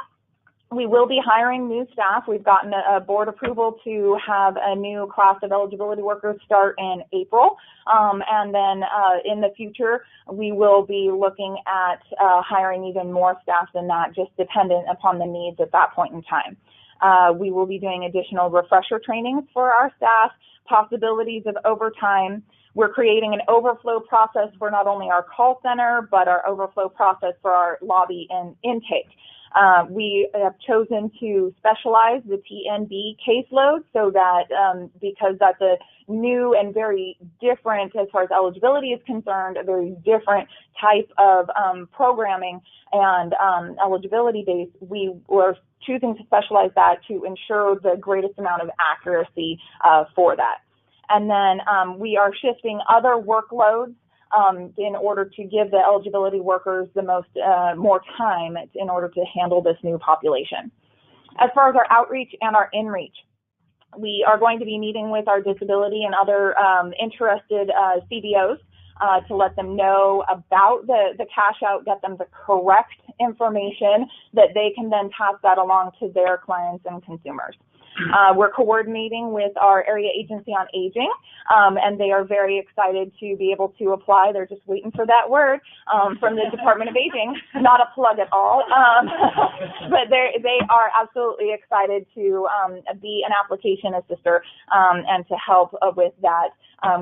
we will be hiring new staff. We've gotten a board approval to have a new class of eligibility workers start in April. And then in the future, we will be looking at hiring even more staff than that, just dependent upon the needs at that point in time. We will be doing additional refresher trainings for our staff, possibilities of overtime. We're creating an overflow process for not only our call center, but our overflow process for our lobby and intake. We have chosen to specialize the TNB caseload so that because that's a new and very different, as far as eligibility is concerned, a very different type of programming and eligibility base, we were choosing to specialize that to ensure the greatest amount of accuracy for that. And then we are shifting other workloads in order to give the eligibility workers the most more time in order to handle this new population. As far as our outreach and our inreach, we are going to be meeting with our disability and other interested CBOs to let them know about the cash out, get them the correct information that they can then pass that along to their clients and consumers. We're coordinating with our Area Agency on Aging, and they are very excited to be able to apply. They're just waiting for that word from the Department of Aging. Not a plug at all, but they are absolutely excited to be an application assister and to help with that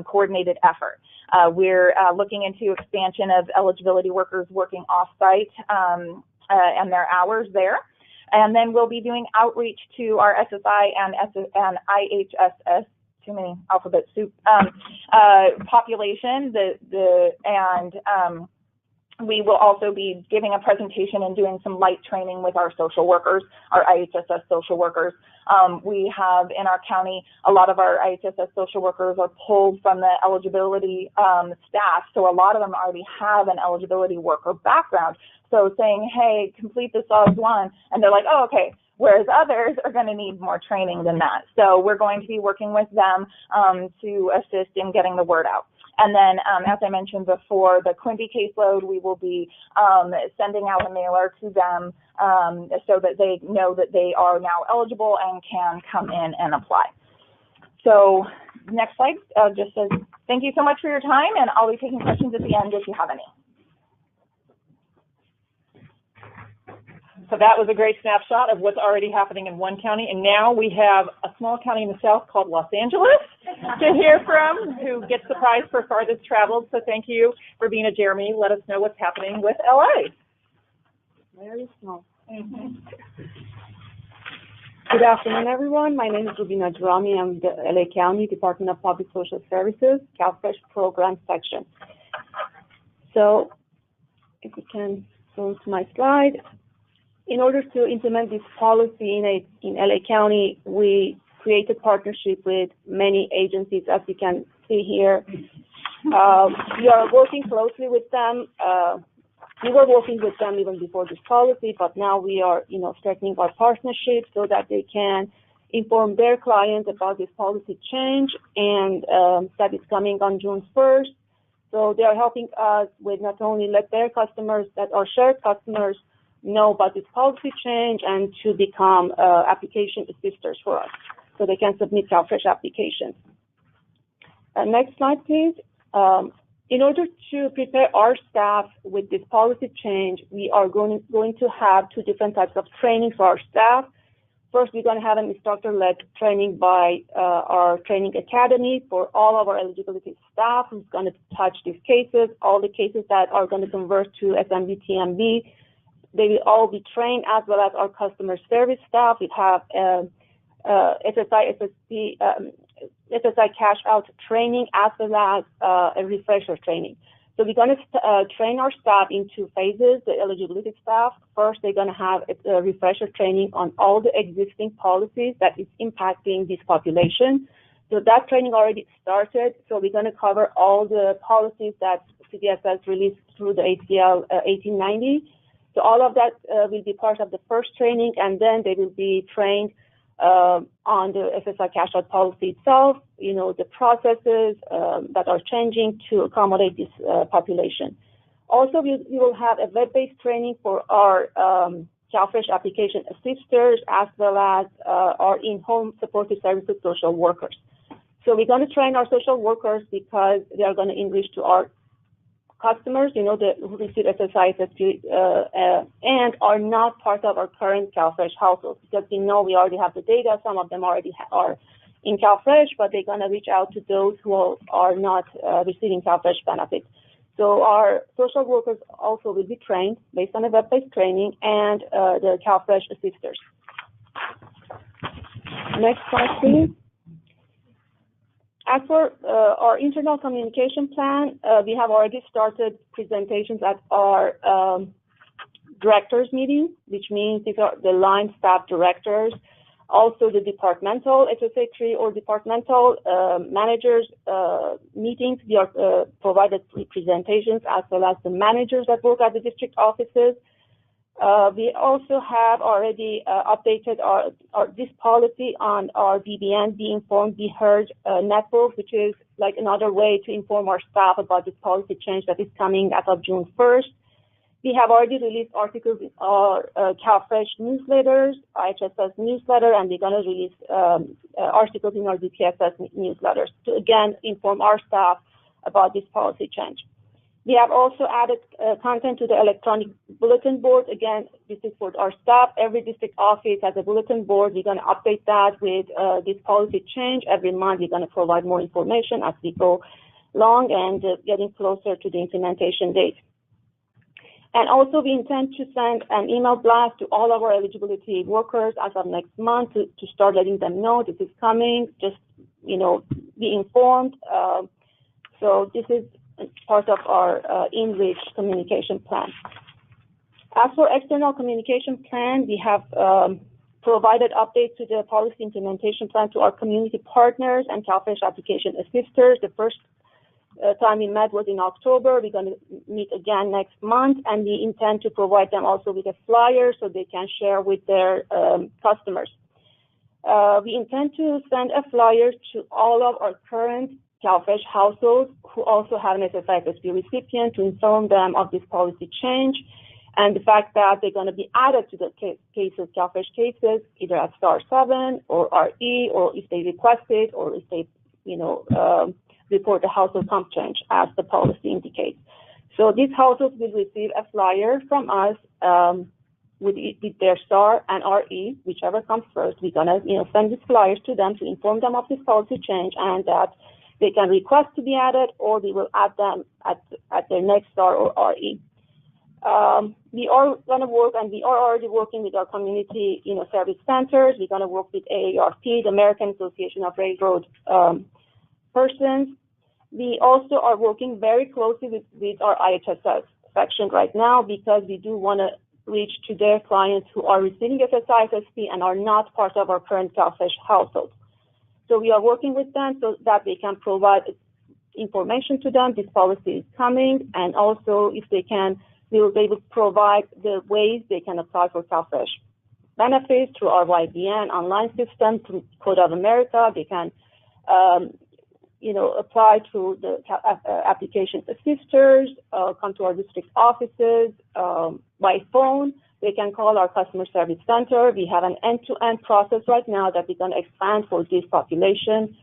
coordinated effort. We're looking into expansion of eligibility workers working off-site and their hours there. And then we'll be doing outreach to our SSI and IHSS, too many alphabet soup, population. We will also be giving a presentation and doing some light training with our social workers, our IHSS social workers. We have in our county, a lot of our IHSS social workers are pulled from the eligibility staff, so a lot of them already have an eligibility worker background. So saying, hey, complete this OGS 1, and they're like, oh, okay, whereas others are going to need more training than that. So we're going to be working with them to assist in getting the word out. And then, as I mentioned before, the Quimby caseload, we will be sending out a mailer to them so that they know that they are now eligible and can come in and apply. So next slide just says, thank you so much for your time, and I'll be taking questions at the end if you have any. So that was a great snapshot of what's already happening in one county. And now we have a small county in the south called Los Angeles to hear from, who gets the prize for farthest traveled. So thank you, Rabina Jeremy. Let us know what's happening with LA. Very small. Good afternoon, everyone. My name is Rabina Jeremy. I'm the LA County Department of Public Social Services, CalFresh Program Section. So if we can go to my slide. In order to implement this policy in LA County, we created partnership with many agencies, as you can see here. We are working closely with them we were working with them even before this policy, but now we are, strengthening our partnership so that they can inform their clients about this policy change and that is coming on June 1st. So they are helping us with not only let their customers that are shared customers know about this policy change and to become application assisters for us so they can submit CalFresh applications. Next slide, please. In order to prepare our staff with this policy change, we are going to have two different types of training for our staff. First, we're going to have an instructor-led training by our training academy for all of our eligibility staff who's going to touch these cases, all the cases that are going to convert to SMB, TMB. They will all be trained, as well as our customer service staff. We have SSI, SSI cash out training, as well as a refresher training. So we're going to train our staff in two phases. The eligibility staff, first, they're going to have a refresher training on all the existing policies that is impacting this population. So that training already started. So we're going to cover all the policies that CDSS released through the ACL 1890. So all of that will be part of the first training, and then they will be trained on the SSI cash out policy itself, the processes that are changing to accommodate this population. Also, we will have a web-based training for our CalFresh application assisters, as well as our in-home supportive services social workers. So we're going to train our social workers because they are going to enrich to our customers, who receive SSI, and are not part of our current CalFresh households, because we know we already have the data. Some of them already are in CalFresh, but they're going to reach out to those who are not receiving CalFresh benefits. So our social workers also will be trained based on a web-based training and the CalFresh assisters. Next slide, please. As for our internal communication plan, we have already started presentations at our directors meeting, which means these are the line staff directors, also the departmental SSA tree or departmental managers meetings. We are provided presentations, as well as the managers that work at the district offices. We also have already updated this policy on our BBN, Be Informed, Be Heard network, which is like another way to inform our staff about this policy change that is coming as of June 1st. We have already released articles in our CalFresh newsletters, IHSS newsletter, and we're going to release articles in our DPSS newsletters to, again, inform our staff about this policy change. We have also added content to the electronic bulletin board. Again, this is for our staff. Every district office has a bulletin board. We're going to update that with this policy change. Every month, we're going to provide more information as we go along and getting closer to the implementation date. And also, we intend to send an email blast to all of our eligibility workers as of next month to start letting them know this is coming. Just, be informed. So this is part of our in-reach communication plan. As for external communication plan, we have provided updates to the policy implementation plan to our community partners and CalFresh application assisters. The first time we met was in October. We're going to meet again next month, and we intend to provide them also with a flyer so they can share with their customers. We intend to send a flyer to all of our current CalFresh households who also have an SSI FSP recipient to inform them of this policy change and the fact that they're going to be added to the cases, CalFresh cases, either at *7 or RE, or if they request it, or if they, report the household comp change as the policy indicates. So these households will receive a flyer from us with their STAR and RE, whichever comes first. We're going to, send these flyers to them to inform them of this policy change and that they can request to be added, or we will add them at their next STAR or RE. We are going to work, and we are already working with our community, service centers. We're going to work with AARP, the American Association of Railroad Persons. We also are working very closely with our IHSS section right now because we do want to reach to their clients who are receiving SSI FSP and are not part of our current CalFresh household. So we are working with them so that they can provide information to them. This policy is coming, and also if they can we will be able to provide the ways they can apply for CalFresh benefits through our YBN online system, through Code of America. They can, apply to the application assisters, come to our district offices by phone. They can call our customer service center. We have an end-to-end process right now that we're going to expand for this population.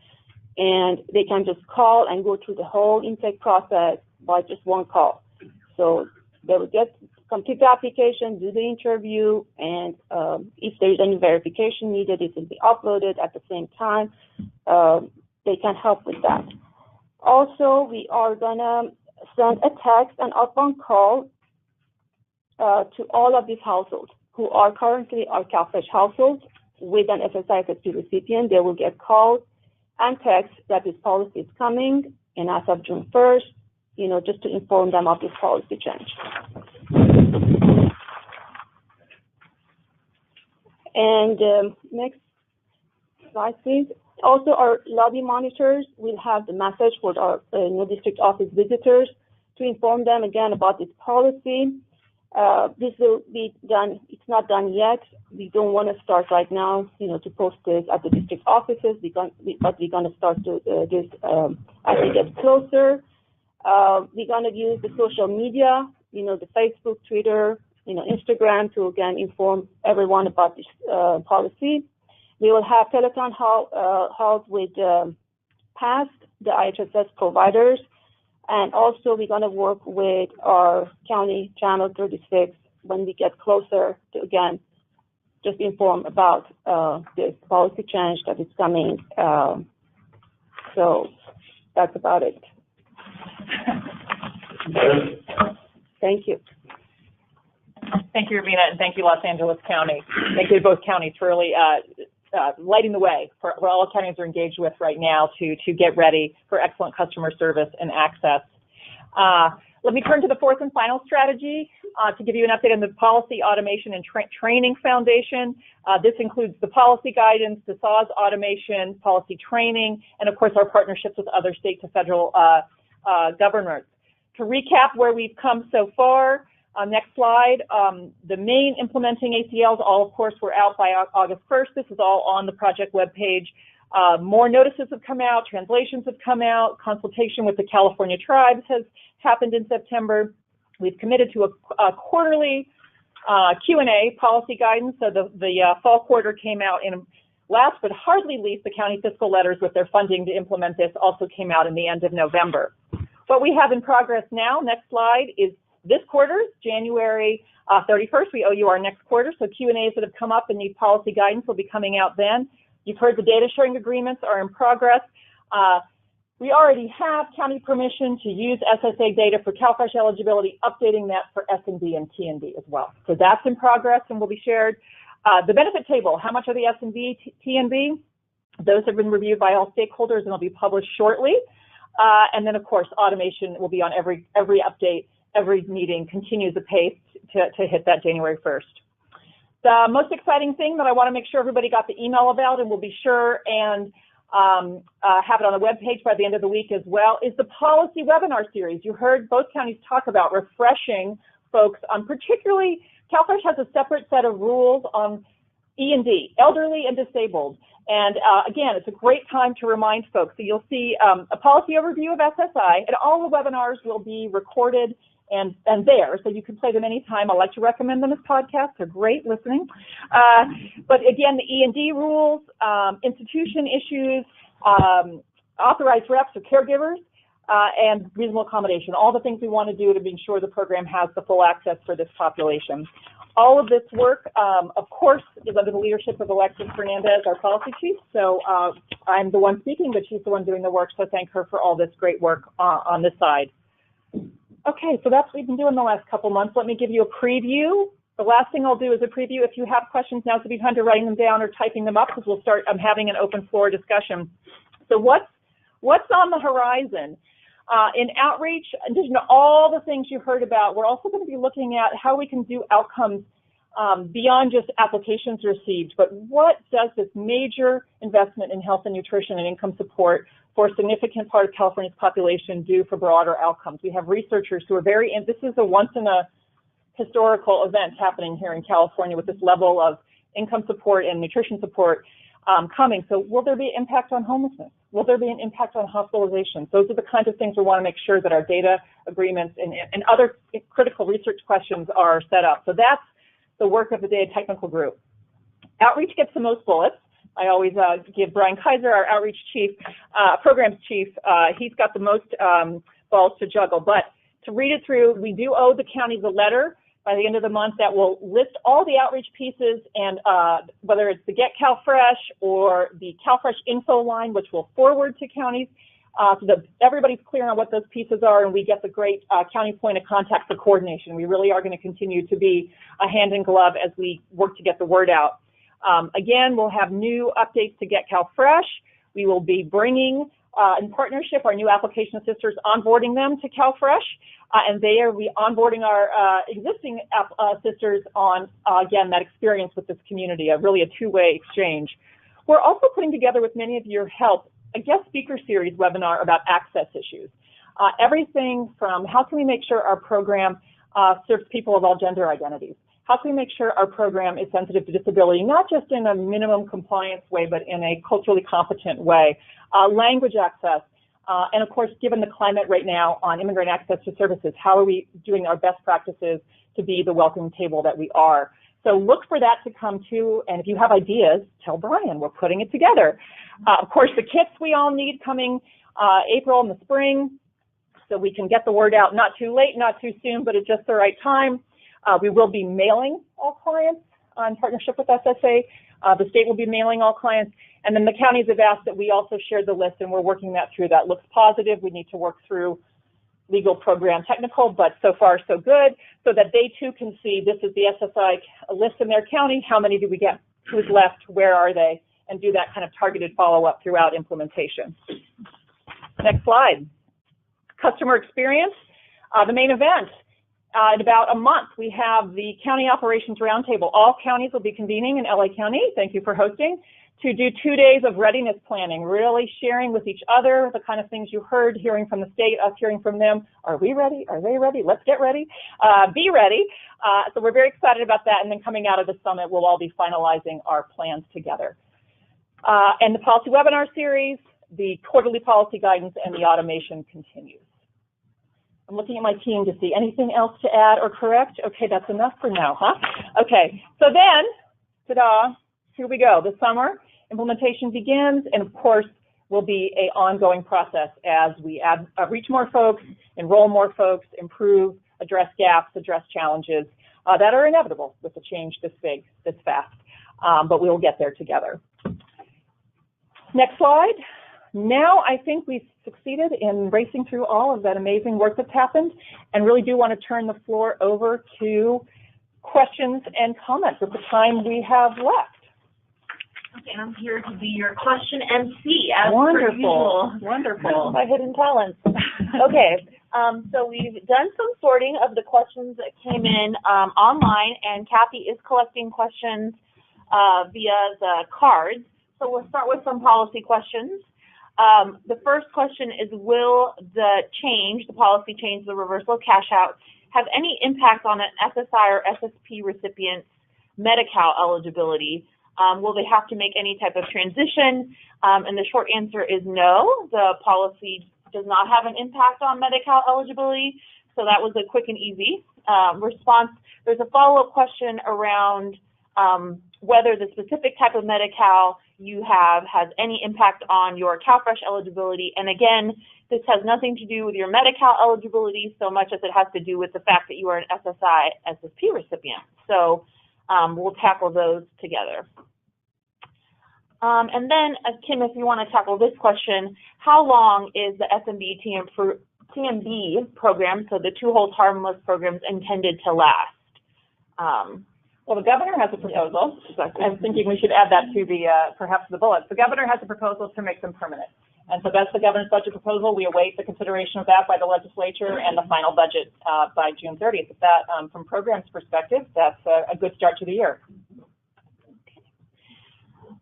And they can just call and go through the whole intake process by just one call. So they will complete the application, do the interview, and if there's any verification needed, it will be uploaded at the same time. They can help with that. Also, we are going to send a text and outbound call to all of these households who are currently our CalFresh households with an SSI FSP recipient. They will get calls and text that this policy is coming, and as of June 1st, just to inform them of this policy change. And next slide, please. Also, our lobby monitors will have the message for our district office visitors to inform them again about this policy. This will be done. It's not done yet. We don't want to start right now, to post this at the district offices. But we're going to start this as we get closer. We're going to use the social media, the Facebook, Twitter, Instagram to again inform everyone about this policy. We will have telethon halls with past the IHSS providers. And also, we're going to work with our county channel 36 when we get closer to, again, just inform about this policy change that is coming. So that's about it. Thank you. Thank you, Rubina, and thank you, Los Angeles County. Thank you to both counties for really lighting the way for all counties are engaged with right now to get ready for excellent customer service and access. Let me turn to the fourth and final strategy to give you an update on the Policy Automation and Training Foundation. This includes the policy guidance, the SAWS automation, policy training, and of course our partnerships with other state to federal governments. To recap where we've come so far, next slide, the main implementing ACLs all, of course, were out by August 1st. This is all on the project webpage. More notices have come out, translations have come out, consultation with the California tribes has happened in September. We've committed to a quarterly Q&A policy guidance. So the fall quarter came out in last but hardly least, the county fiscal letters with their funding to implement this also came out in the end of November. What we have in progress now, next slide, is this quarter, January 31st. We owe you our next quarter, so Q&As that have come up and need policy guidance will be coming out then. You've heard the data sharing agreements are in progress. We already have county permission to use SSA data for CalFresh eligibility, updating that for S&B and T&B as well. So that's in progress and will be shared. The benefit table, how much are the S&B, T&B? Those have been reviewed by all stakeholders and will be published shortly. And then, of course, automation will be on every update. Every meeting continues the pace to hit that January 1st. The most exciting thing that I want to make sure everybody got the email about, and we'll be sure and have it on the webpage by the end of the week as well, is the policy webinar series. You heard both counties talk about refreshing folks on particularly, CalFresh has a separate set of rules on E&D, elderly and disabled. And again, it's a great time to remind folks. So you'll see a policy overview of SSI, and all the webinars will be recorded and there, so you can play them anytime. I like to recommend them as podcasts. They're great listening. But again, the E&D rules, institution issues, authorized reps or caregivers, and reasonable accommodation, all the things we want to do to ensure the program has the full access for this population. All of this work, of course, is under the leadership of Alexis Fernandez, our policy chief. So I'm the one speaking, but she's the one doing the work, so thank her for all this great work on this side. Okay, so that's what we've been doing the last couple months. Let me give you a preview. The last thing I'll do is a preview. If you have questions, now's the time to writing them down or typing them up, because we'll start having an open floor discussion. So what's on the horizon? In outreach, in addition to all the things you heard about, we're also going to be looking at how we can do outcomes beyond just applications received, but what does this major investment in health and nutrition and income support for a significant part of California's population do for broader outcomes? We have researchers who are this is a once in a historical events happening here in California with this level of income support and nutrition support coming. So will there be an impact on homelessness? Will there be an impact on hospitalizations? Those are the kinds of things we want to make sure that our data agreements and other critical research questions are set up. So that's the work of the data technical group. Outreach gets the most bullets. I always give Brian Kaiser, our outreach chief, programs chief, he's got the most balls to juggle. But to read it through, we do owe the counties a letter by the end of the month that will list all the outreach pieces, and whether it's the Get CalFresh or the CalFresh info line, which will forward to counties, so that everybody's clear on what those pieces are, and we get the great county point of contact for coordination. We really are going to continue to be a hand in glove as we work to get the word out. Again, we'll have new updates to Get CalFresh. We will be bringing, in partnership, our new application assisters, onboarding them to CalFresh, and they are onboarding our existing assisters on, again, that experience with this community, really a two-way exchange. We're also putting together, with many of your help, a guest speaker series webinar about access issues. Everything from how can we make sure our program serves people of all gender identities? How can we make sure our program is sensitive to disability, not just in a minimum compliance way, but in a culturally competent way? Language access, and of course, given the climate right now on immigrant access to services, how are we doing our best practices to be the welcoming table that we are? So look for that to come too, and if you have ideas, tell Brian, we're putting it together. Of course, the kits we all need coming April in the spring, so we can get the word out not too late, not too soon, but at just the right time. We will be mailing all clients in partnership with SSA. The state will be mailing all clients. And then the counties have asked that we also share the list, and we're working that through. That looks positive. We need to work through legal, program, technical, but so far so good, so that they too can see this is the SSI list in their county. How many do we get? Who's left? Where are they? And do that kind of targeted follow-up throughout implementation. Next slide. Customer experience. The main event. In about a month, we have the County Operations Roundtable. All counties will be convening in LA County, thank you for hosting, to do 2 days of readiness planning, really sharing with each other the kind of things you heard, hearing from the state, us hearing from them. Are we ready? Are they ready? Let's get ready. Be ready. So we're very excited about that. And then coming out of the summit, we'll all be finalizing our plans together. And the policy webinar series, the quarterly policy guidance, and the automation continues. I'm looking at my team to see anything else to add or correct. Okay, that's enough for now, huh? Okay, so then, ta-da, here we go. The summer implementation begins, and of course, will be an ongoing process as we reach more folks, enroll more folks, improve, address gaps, address challenges that are inevitable with a change this big, this fast. But we will get there together. Next slide. Now I think we've succeeded in racing through all of that amazing work that's happened, and really do want to turn the floor over to questions and comments with the time we have left. Okay, I'm here to be your question MC as per usual. Wonderful. My hidden talents. Okay, so we've done some sorting of the questions that came in online, and Kathy is collecting questions via the cards. So we'll start with some policy questions. The first question is, will the policy change, the reversal of cash out, have any impact on an SSI or SSP recipient's Medi-Cal eligibility? Will they have to make any type of transition? And the short answer is no. The policy does not have an impact on Medi-Cal eligibility. So that was a quick and easy response. There's a follow-up question around whether the specific type of Medi-Cal you have has any impact on your CalFresh eligibility. And again, this has nothing to do with your Medi-Cal eligibility so much as it has to do with the fact that you are an SSI SSP recipient. So we'll tackle those together. And then, Kim, if you want to tackle this question, how long is the SMB TMB program, so the Two Holds Harmless programs, intended to last? Well, the governor has a proposal. Exactly. I was thinking we should add that to the, perhaps the bullets. The governor has a proposal to make them permanent. And so that's the governor's budget proposal. We await the consideration of that by the legislature and the final budget by June 30th. If that, from programs perspective, that's a good start to the year. Okay.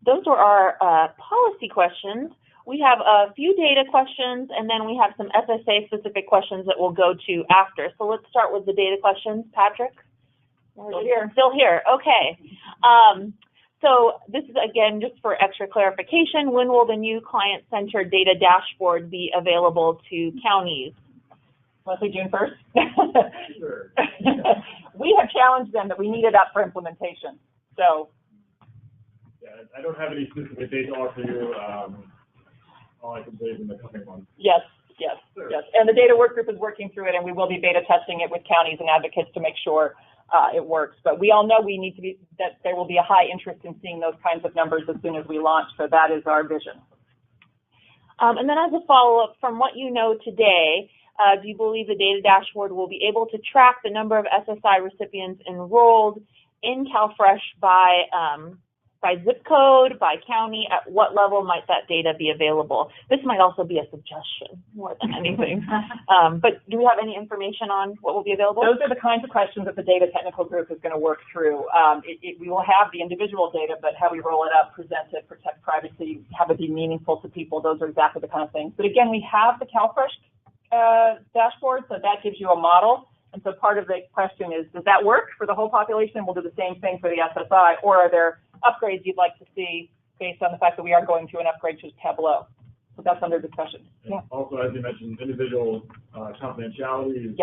Those were our policy questions. We have a few data questions, and then we have some SSA-specific questions that we'll go to after. So let's start with the data questions. Patrick? Still here. Still here, okay. So this is, again, just for extra clarification, when will the new client-centered data dashboard be available to counties? Mostly June 1st? Sure. We have challenged them that we need it up for implementation. So, Yeah, I don't have any specific data to offer you. All I can say is in the coming months. yes. Sure. Yes. And the data work group is working through it, and we will be beta testing it with counties and advocates to make sure it works. But we all know that there will be a high interest in seeing those kinds of numbers as soon as we launch. So that is our vision. And then as a follow-up, from what you know today, do you believe the data dashboard will be able to track the number of SSI recipients enrolled in CalFresh by zip code, by county? At what level might that data be available? This might also be a suggestion more than anything. But do we have any information on what will be available? Those are the kinds of questions that the data technical group is going to work through. We will have the individual data, but how we roll it up, present it, protect privacy, have it be meaningful to people, those are exactly the kind of things. But again, we have the CalFresh dashboard, so that gives you a model. And so part of the question is, does that work for the whole population? We'll do the same thing for the SSI, or are there upgrades you'd like to see based on the fact that we are going through an upgrade to Tableau? So that's under discussion. Yeah. Also, as you mentioned, individual confidentiality is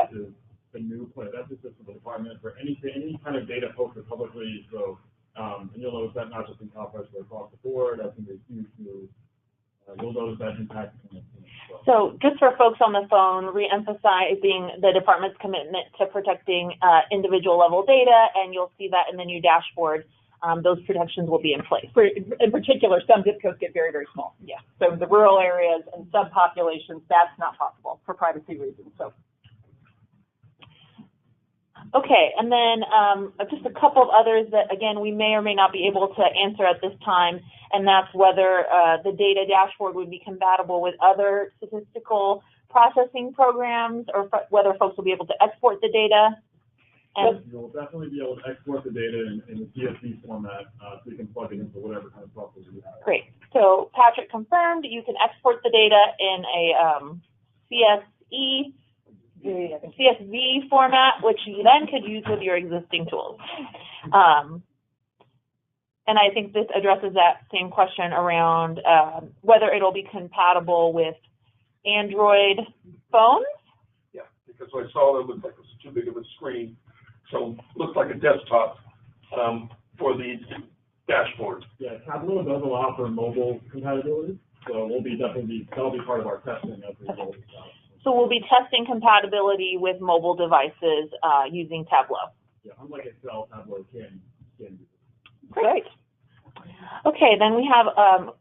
the new point of emphasis for the department for any kind of data posted publicly. So, and you'll notice that not just in CalFresh, but across the board. That's going to be a huge move. You'll notice that impact. So just for folks on the phone, re-emphasizing the department's commitment to protecting individual level data, and you'll see that in the new dashboard. Those protections will be in place. In particular, some zip codes get very, very small. Yeah. So the rural areas and subpopulations, that's not possible for privacy reasons. So. Okay, and then just a couple of others that, again, we may or may not be able to answer at this time, and that's whether the data dashboard would be compatible with other statistical processing programs, or whether folks will be able to export the data. And you'll definitely be able to export the data in the CSV format, so you can plug it into whatever kind of software you have. Great. So Patrick confirmed you can export the data in a CSV format, which you then could use with your existing tools. And I think this addresses that same question around whether it'll be compatible with Android phones. Yeah, because I saw it looked like it was too big of a screen, so it looked like a desktop for the dashboard. Yeah, Tableau does allow for mobile compatibility, so that'll be part of our testing as we roll this out. So we'll be testing compatibility with mobile devices using Tableau. Yeah, unlike Excel, Tableau can do this. Great. Okay, then we have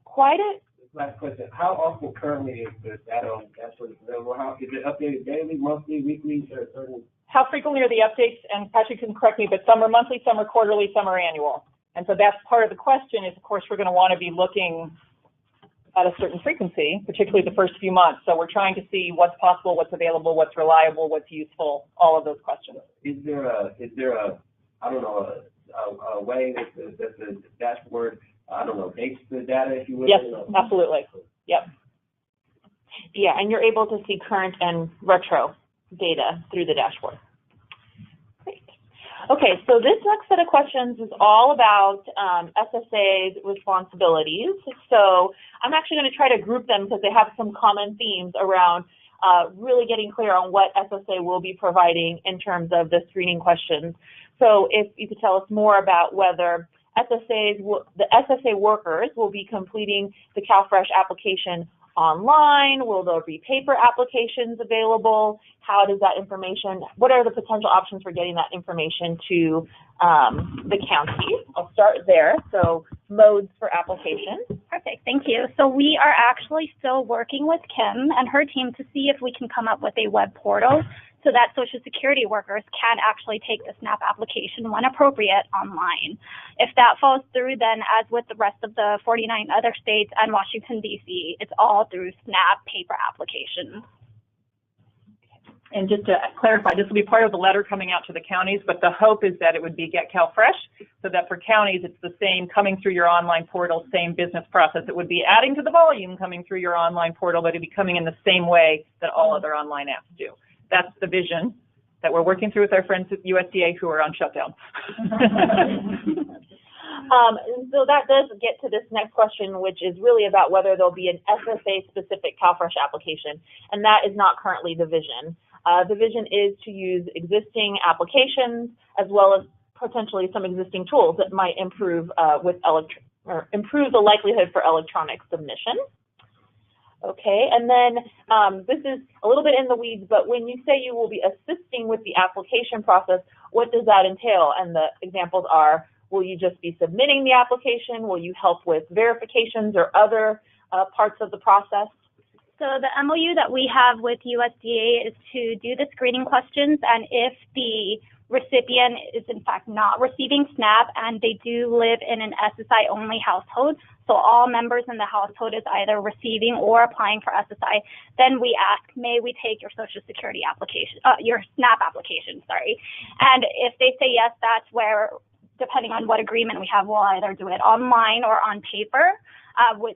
quite a... Last question. How often currently is the data on the dashboard available? Is it updated daily, monthly, weekly, or certain? How frequently are the updates? And Patrick can correct me, but some are monthly, some are quarterly, some are annual. And so that's part of the question is, of course, we're going to want to be looking at a certain frequency, particularly the first few months. So we're trying to see what's possible, what's available, what's reliable, what's useful, all of those questions. Is there a way that the dashboard, dates the data, if you will? Yes, absolutely. Yep. Yeah, and you're able to see current and retro data through the dashboard. Great. Okay, so this next set of questions is all about SSA's responsibilities. So I'm actually going to try to group them because they have some common themes around really getting clear on what SSA will be providing in terms of the screening questions. So if you could tell us more about whether the SSA workers will be completing the CalFresh application online? Will there be paper applications available? How does that information, what are the potential options for getting that information to the county? I'll start there. So modes for application. Perfect, thank you. So we are actually still working with Kim and her team to see if we can come up with a web portal so that Social Security workers can actually take the SNAP application when appropriate online. If that falls through, then as with the rest of the 49 other states and Washington, D.C., it's all through SNAP paper applications. And just to clarify, this will be part of the letter coming out to the counties, but the hope is that it would be Get CalFresh, so that for counties, it's the same coming through your online portal, same business process. It would be adding to the volume coming through your online portal, but it'd be coming in the same way that all other online apps do. That's the vision that we're working through with our friends at USDA who are on shutdown. And so that does get to this next question, which is really about whether there'll be an SSA-specific CalFresh application, and that is not currently the vision. The vision is to use existing applications as well as potentially some existing tools that might improve improve the likelihood for electronic submission. Okay, and then this is a little bit in the weeds, but when you say you will be assisting with the application process, what does that entail? And the examples are, will you just be submitting the application? Will you help with verifications or other parts of the process? So the MOU that we have with USDA is to do the screening questions, and if the recipient is in fact not receiving SNAP and they do live in an SSI only household, so all members in the household is either receiving or applying for SSI, then we ask, may we take your Social Security application, your SNAP application, sorry. And if they say yes, that's where, depending on what agreement we have, we'll either do it online or on paper.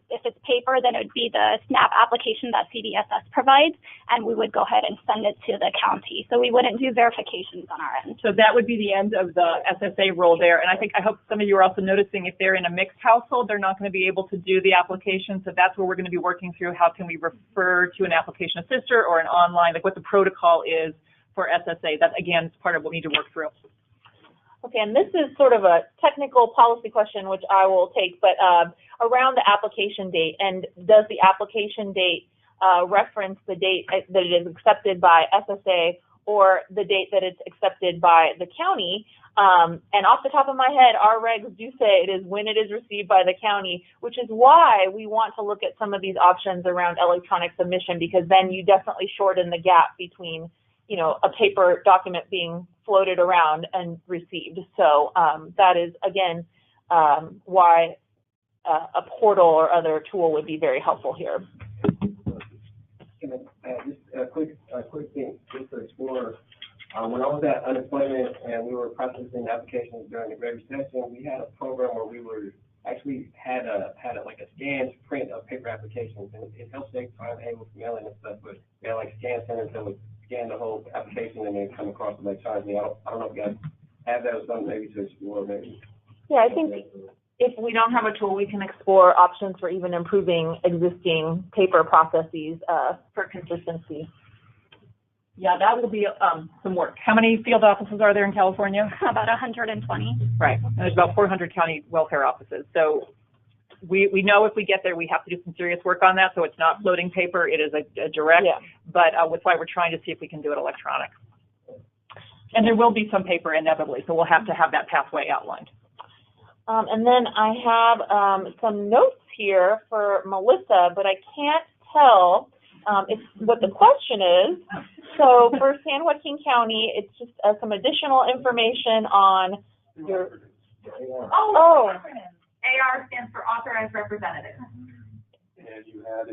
If it's paper, then it would be the SNAP application that CDSS provides, and we would go ahead and send it to the county. So we wouldn't do verifications on our end. So that would be the end of the SSA role there. And I hope some of you are also noticing if they're in a mixed household, they're not going to be able to do the application. So that's where we're going to be working through how can we refer to an application assister or an online, like what the protocol is for SSA. That, again, is part of what we need to work through. Okay, and this is sort of a technical policy question, which I will take, but around the application date, and does the application date reference the date that it is accepted by SSA or the date that it's accepted by the county? And off the top of my head, our regs do say it is when it is received by the county, which is why we want to look at some of these options around electronic submission, because then you definitely shorten the gap between, you know, a paper document being floated around and received. So that is, again, why a portal or other tool would be very helpful here. Just a quick thing, just to explore. When I was at unemployment and we were processing applications during the Great Recession, we had a program where we were actually had like a scanned print of paper applications, and it helped save time with mailing and stuff. But we had like scan centers that would scan the whole application and then come across electronically. I don't know if you guys have that or something maybe to explore maybe. Yeah, I think if we don't have a tool, we can explore options for even improving existing paper processes for consistency. Yeah, that will be some work. How many field offices are there in California? About 120. Right, and there's about 400 county welfare offices. So we know if we get there, we have to do some serious work on that. So it's not floating paper; it is a direct. Yeah. But that's why we're trying to see if we can do it electronic. And there will be some paper inevitably, so we'll have to have that pathway outlined. And then I have some notes here for Melissa, but I can't tell what the question is. So for San Joaquin County, it's just some additional information on your. Oh. AR stands for Authorized Representative. And you had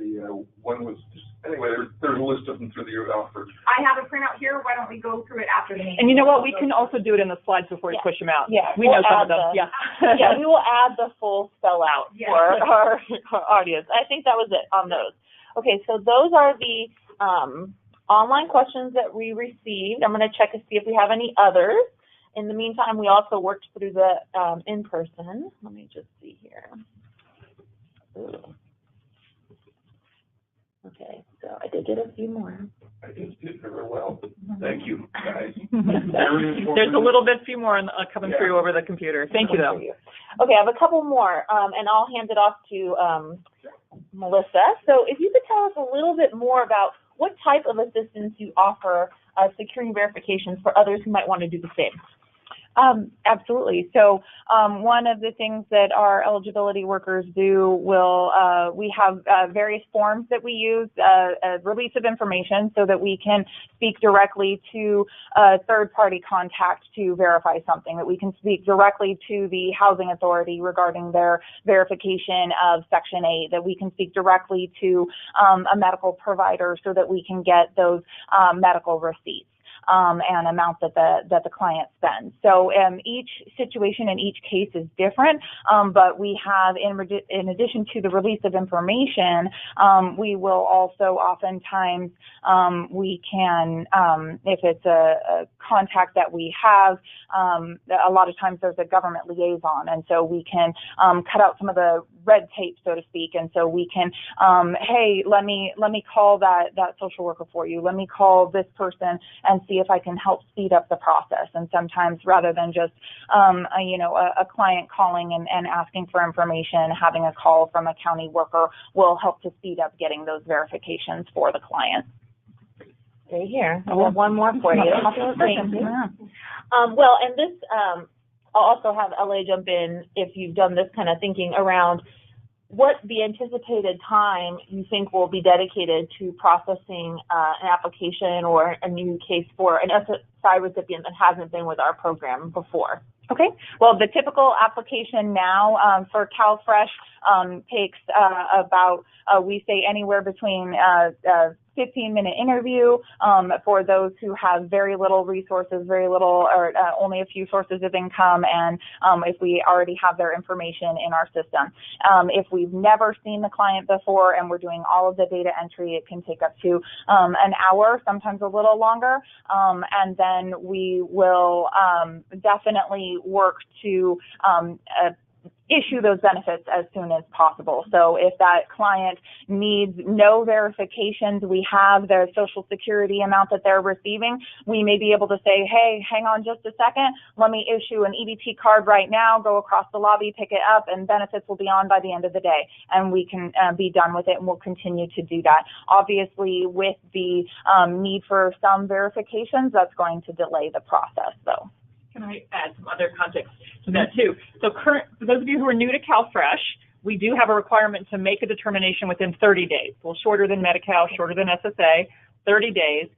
one was, anyway, there's a list of them through the offer. I have a printout here. Why don't we go through it after the meeting? And you know what? We can also do it in the slides before you push them out. Yeah, we know some of them. Yeah. Yeah, we will add the full spell out for our audience. I think that was it on those. Okay, so those are the online questions that we received. I'm going to check to see if we have any others. In the meantime, we also worked through the in-person. Let me just see here. Ooh. Okay, so I did get a few more. I just did very well. Thank you, guys. There's a little bit few more coming through over the computer. Thank you, though. Okay, I have a couple more, and I'll hand it off to Melissa. So if you could tell us a little bit more about what type of assistance you offer securing verifications for others who might want to do the same. Absolutely. So one of the things that our eligibility workers do we have various forms that we use, a release of information so that we can speak directly to a third-party contact to verify something, that we can speak directly to the housing authority regarding their verification of Section 8, that we can speak directly to a medical provider so that we can get those medical receipts. and amount that the client spends. So each situation and each case is different, but we have, in addition to the release of information, we will also oftentimes, we can, if it's a contact that we have, a lot of times there's a government liaison, and so we can cut out some of the red tape, so to speak, and so we can, hey, let me call that social worker for you. Let me call this person and see if I can help speed up the process. And sometimes, rather than just a client calling and asking for information, having a call from a county worker will help to speed up getting those verifications for the client. Stay here. I have one more for you. Thank you. Well, and this, I'll also have LA jump in if you've done this kind of thinking around what the anticipated time you think will be dedicated to processing an application or a new case for an SSI recipient that hasn't been with our program before. Okay. Well, the typical application now for CalFresh takes about, we say anywhere between 15-minute interview for those who have very little resources, very little or only a few sources of income, and if we already have their information in our system. If we've never seen the client before and we're doing all of the data entry, it can take up to an hour, sometimes a little longer, and then we will definitely work to issue those benefits as soon as possible. So if that client needs no verifications, we have their Social Security amount that they're receiving, we may be able to say, hey, hang on just a second, let me issue an EBT card right now, go across the lobby, pick it up, and benefits will be on by the end of the day. And we can be done with it, and we'll continue to do that. Obviously, with the need for some verifications, that's going to delay the process, though. Can I add some other context to that too? So for those of you who are new to CalFresh, we do have a requirement to make a determination within 30 days. A little shorter than Medi-Cal, shorter than SSA, 30 days.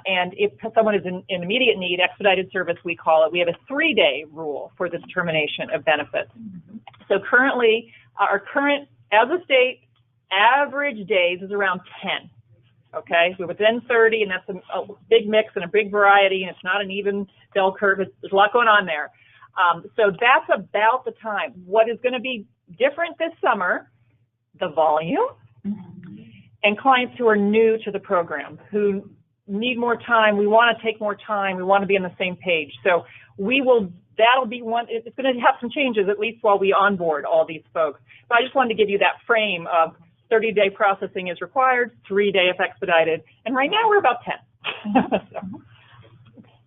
And if someone is in immediate need, expedited service we call it, we have a 3-day rule for the determination of benefits. So currently, our current, as a state, average days is around 10. Okay, we're within 30, and that's a big mix and a big variety, and it's not an even bell curve. There's a lot going on there. So that's about the time. What is going to be different this summer, the volume, and clients who are new to the program, who need more time. We want to take more time. We want to be on the same page. So that'll be one, it's going to have some changes, at least while we onboard all these folks. But I just wanted to give you that frame of 30-day processing is required, 3-day if expedited, and right now we're about 10.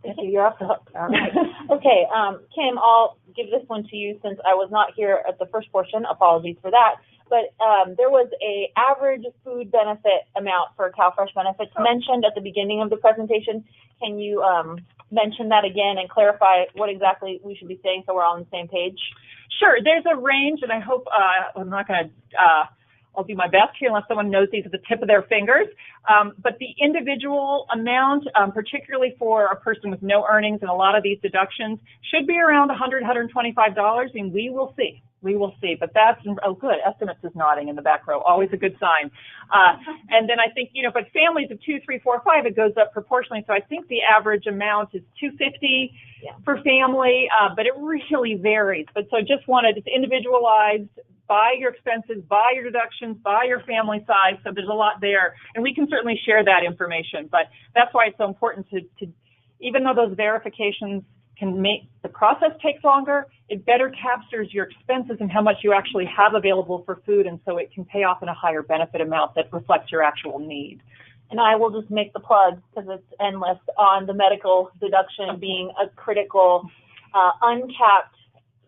Thank you. You're off the hook. All right. Okay, Kim, I'll give this one to you since I was not here at the first portion. Apologies for that. But there was a average food benefit amount for CalFresh benefits mentioned at the beginning of the presentation. Can you mention that again and clarify what exactly we should be saying so we're all on the same page? Sure. There's a range, and I hope I'm not going to I'll do my best here unless someone knows these at the tip of their fingers. But the individual amount, particularly for a person with no earnings and a lot of these deductions, should be around $100, $125, and we will see. We will see. But that's, oh, good. Estimates is nodding in the back row. Always a good sign. And then I think, but families of 2, 3, 4, 5, it goes up proportionally. So I think the average amount is $250 for family, but it really varies. But so just wanted, it's individualized. Buy your expenses, buy your deductions, buy your family size. So there's a lot there. And we can certainly share that information. But that's why it's so important to even though those verifications can make the process take longer, it better captures your expenses and how much you actually have available for food. And so it can pay off in a higher benefit amount that reflects your actual need. And I will just make the plug, because it's endless, on the medical deduction being a critical, uncapped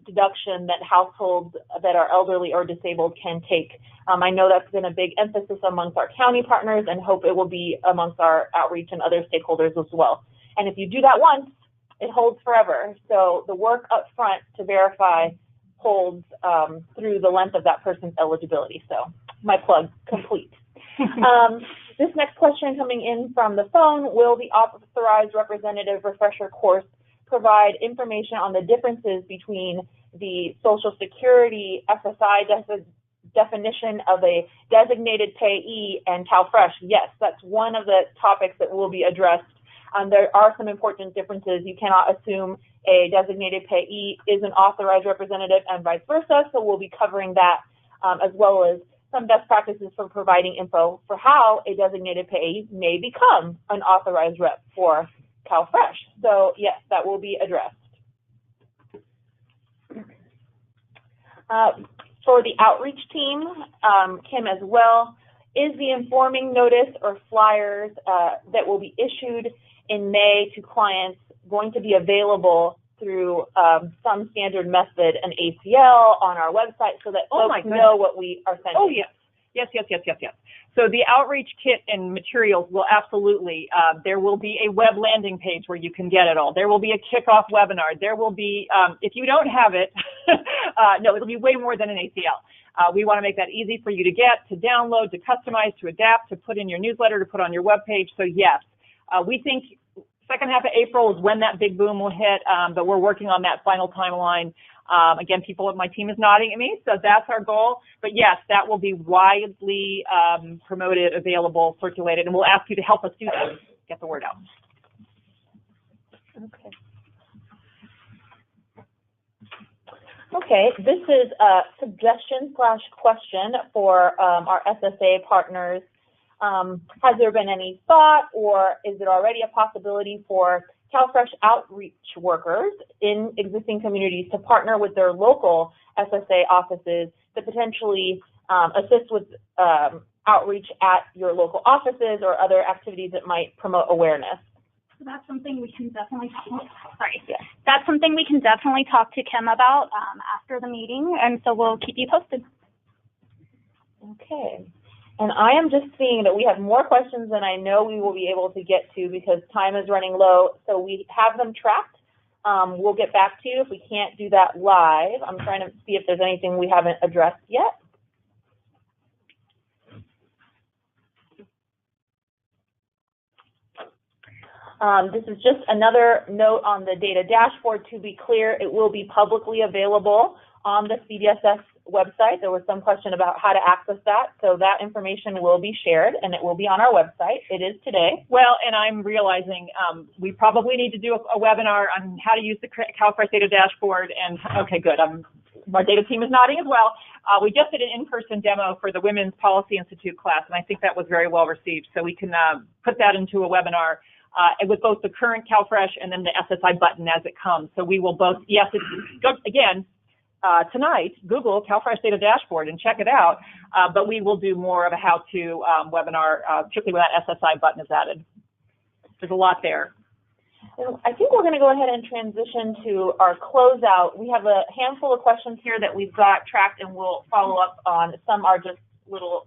deduction that households that are elderly or disabled can take. I know that's been a big emphasis amongst our county partners, and hope it will be amongst our outreach and other stakeholders as well. And if you do that once, it holds forever. So the work up front to verify holds through the length of that person's eligibility. So my plug complete. This next question coming in from the phone: will the authorized representative refresher course provide information on the differences between the Social Security SSI definition of a designated payee and CalFresh? Yes, that's one of the topics that will be addressed There are some important differences. You cannot assume a designated payee is an authorized representative and vice versa, so we'll be covering that as well as some best practices for providing info for how a designated payee may become an authorized rep for CalFresh. So yes, that will be addressed. For the outreach team, Kim as well, is the informing notice or flyers that will be issued in May to clients going to be available through some standard method, an ACL on our website, so that folks know what we are sending? Oh, yes. Yes. So the outreach kit and materials will absolutely, there will be a web landing page where you can get it all. There will be a kickoff webinar. There will be, if you don't have it, no, it'll be way more than an ACL. We want to make that easy for you to get, to download, to customize, to adapt, to put in your newsletter, to put on your web page. So yes, we think second half of April is when that big boom will hit, but we're working on that final timeline. Again, my team is nodding at me, so that's our goal. But yes, that will be widely promoted, available, circulated, and we'll ask you to help us do that, get the word out. Okay, this is a suggestion/question for our SSA partners. Has there been any thought, or is it already a possibility for CalFresh outreach workers in existing communities to partner with their local SSA offices to potentially assist with outreach at your local offices or other activities that might promote awareness? So that's something we can definitely That's something we can definitely talk to Kim about after the meeting, and so we'll keep you posted. Okay. And I am just seeing that we have more questions than I know we will be able to get to because time is running low. So we have them tracked. We'll get back to you if we can't do that live. I'm trying to see if there's anything we haven't addressed yet. This is just another note on the data dashboard. To be clear, it will be publicly available on the CDSS website. There was some question about how to access that, so that information will be shared and it will be on our website. It is today. Well, and I'm realizing we probably need to do a webinar on how to use the CalFresh data dashboard, and okay, good. Our data team is nodding as well. We just did an in-person demo for the Women's Policy Institute class, and I think that was very well received, so we can put that into a webinar with both the current CalFresh and then the SSI button as it comes. So we will both, yes, again, tonight, Google CalFresh Data Dashboard and check it out, but we will do more of a how-to webinar, particularly when that SSI button is added. There's a lot there. I think we're going to go ahead and transition to our closeout. We have a handful of questions here that we've got tracked, and we'll follow up on. Some are just little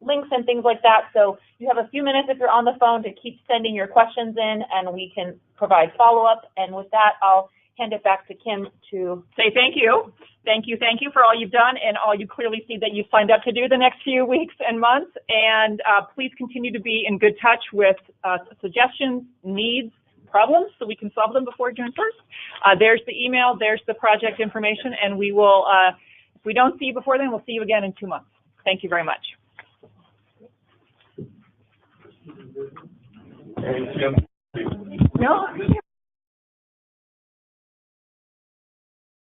links and things like that. So you have a few minutes if you're on the phone to keep sending your questions in, and we can provide follow-up. And with that, I'll hand it back to Kim to say thank you. Thank you for all you've done and all you clearly see that you've signed up to do the next few weeks and months. And please continue to be in good touch with suggestions, needs, problems, so we can solve them before June 1st. There's the email, there's the project information, and we will, if we don't see you before then, we'll see you again in 2 months. Thank you very much. And Kim. No.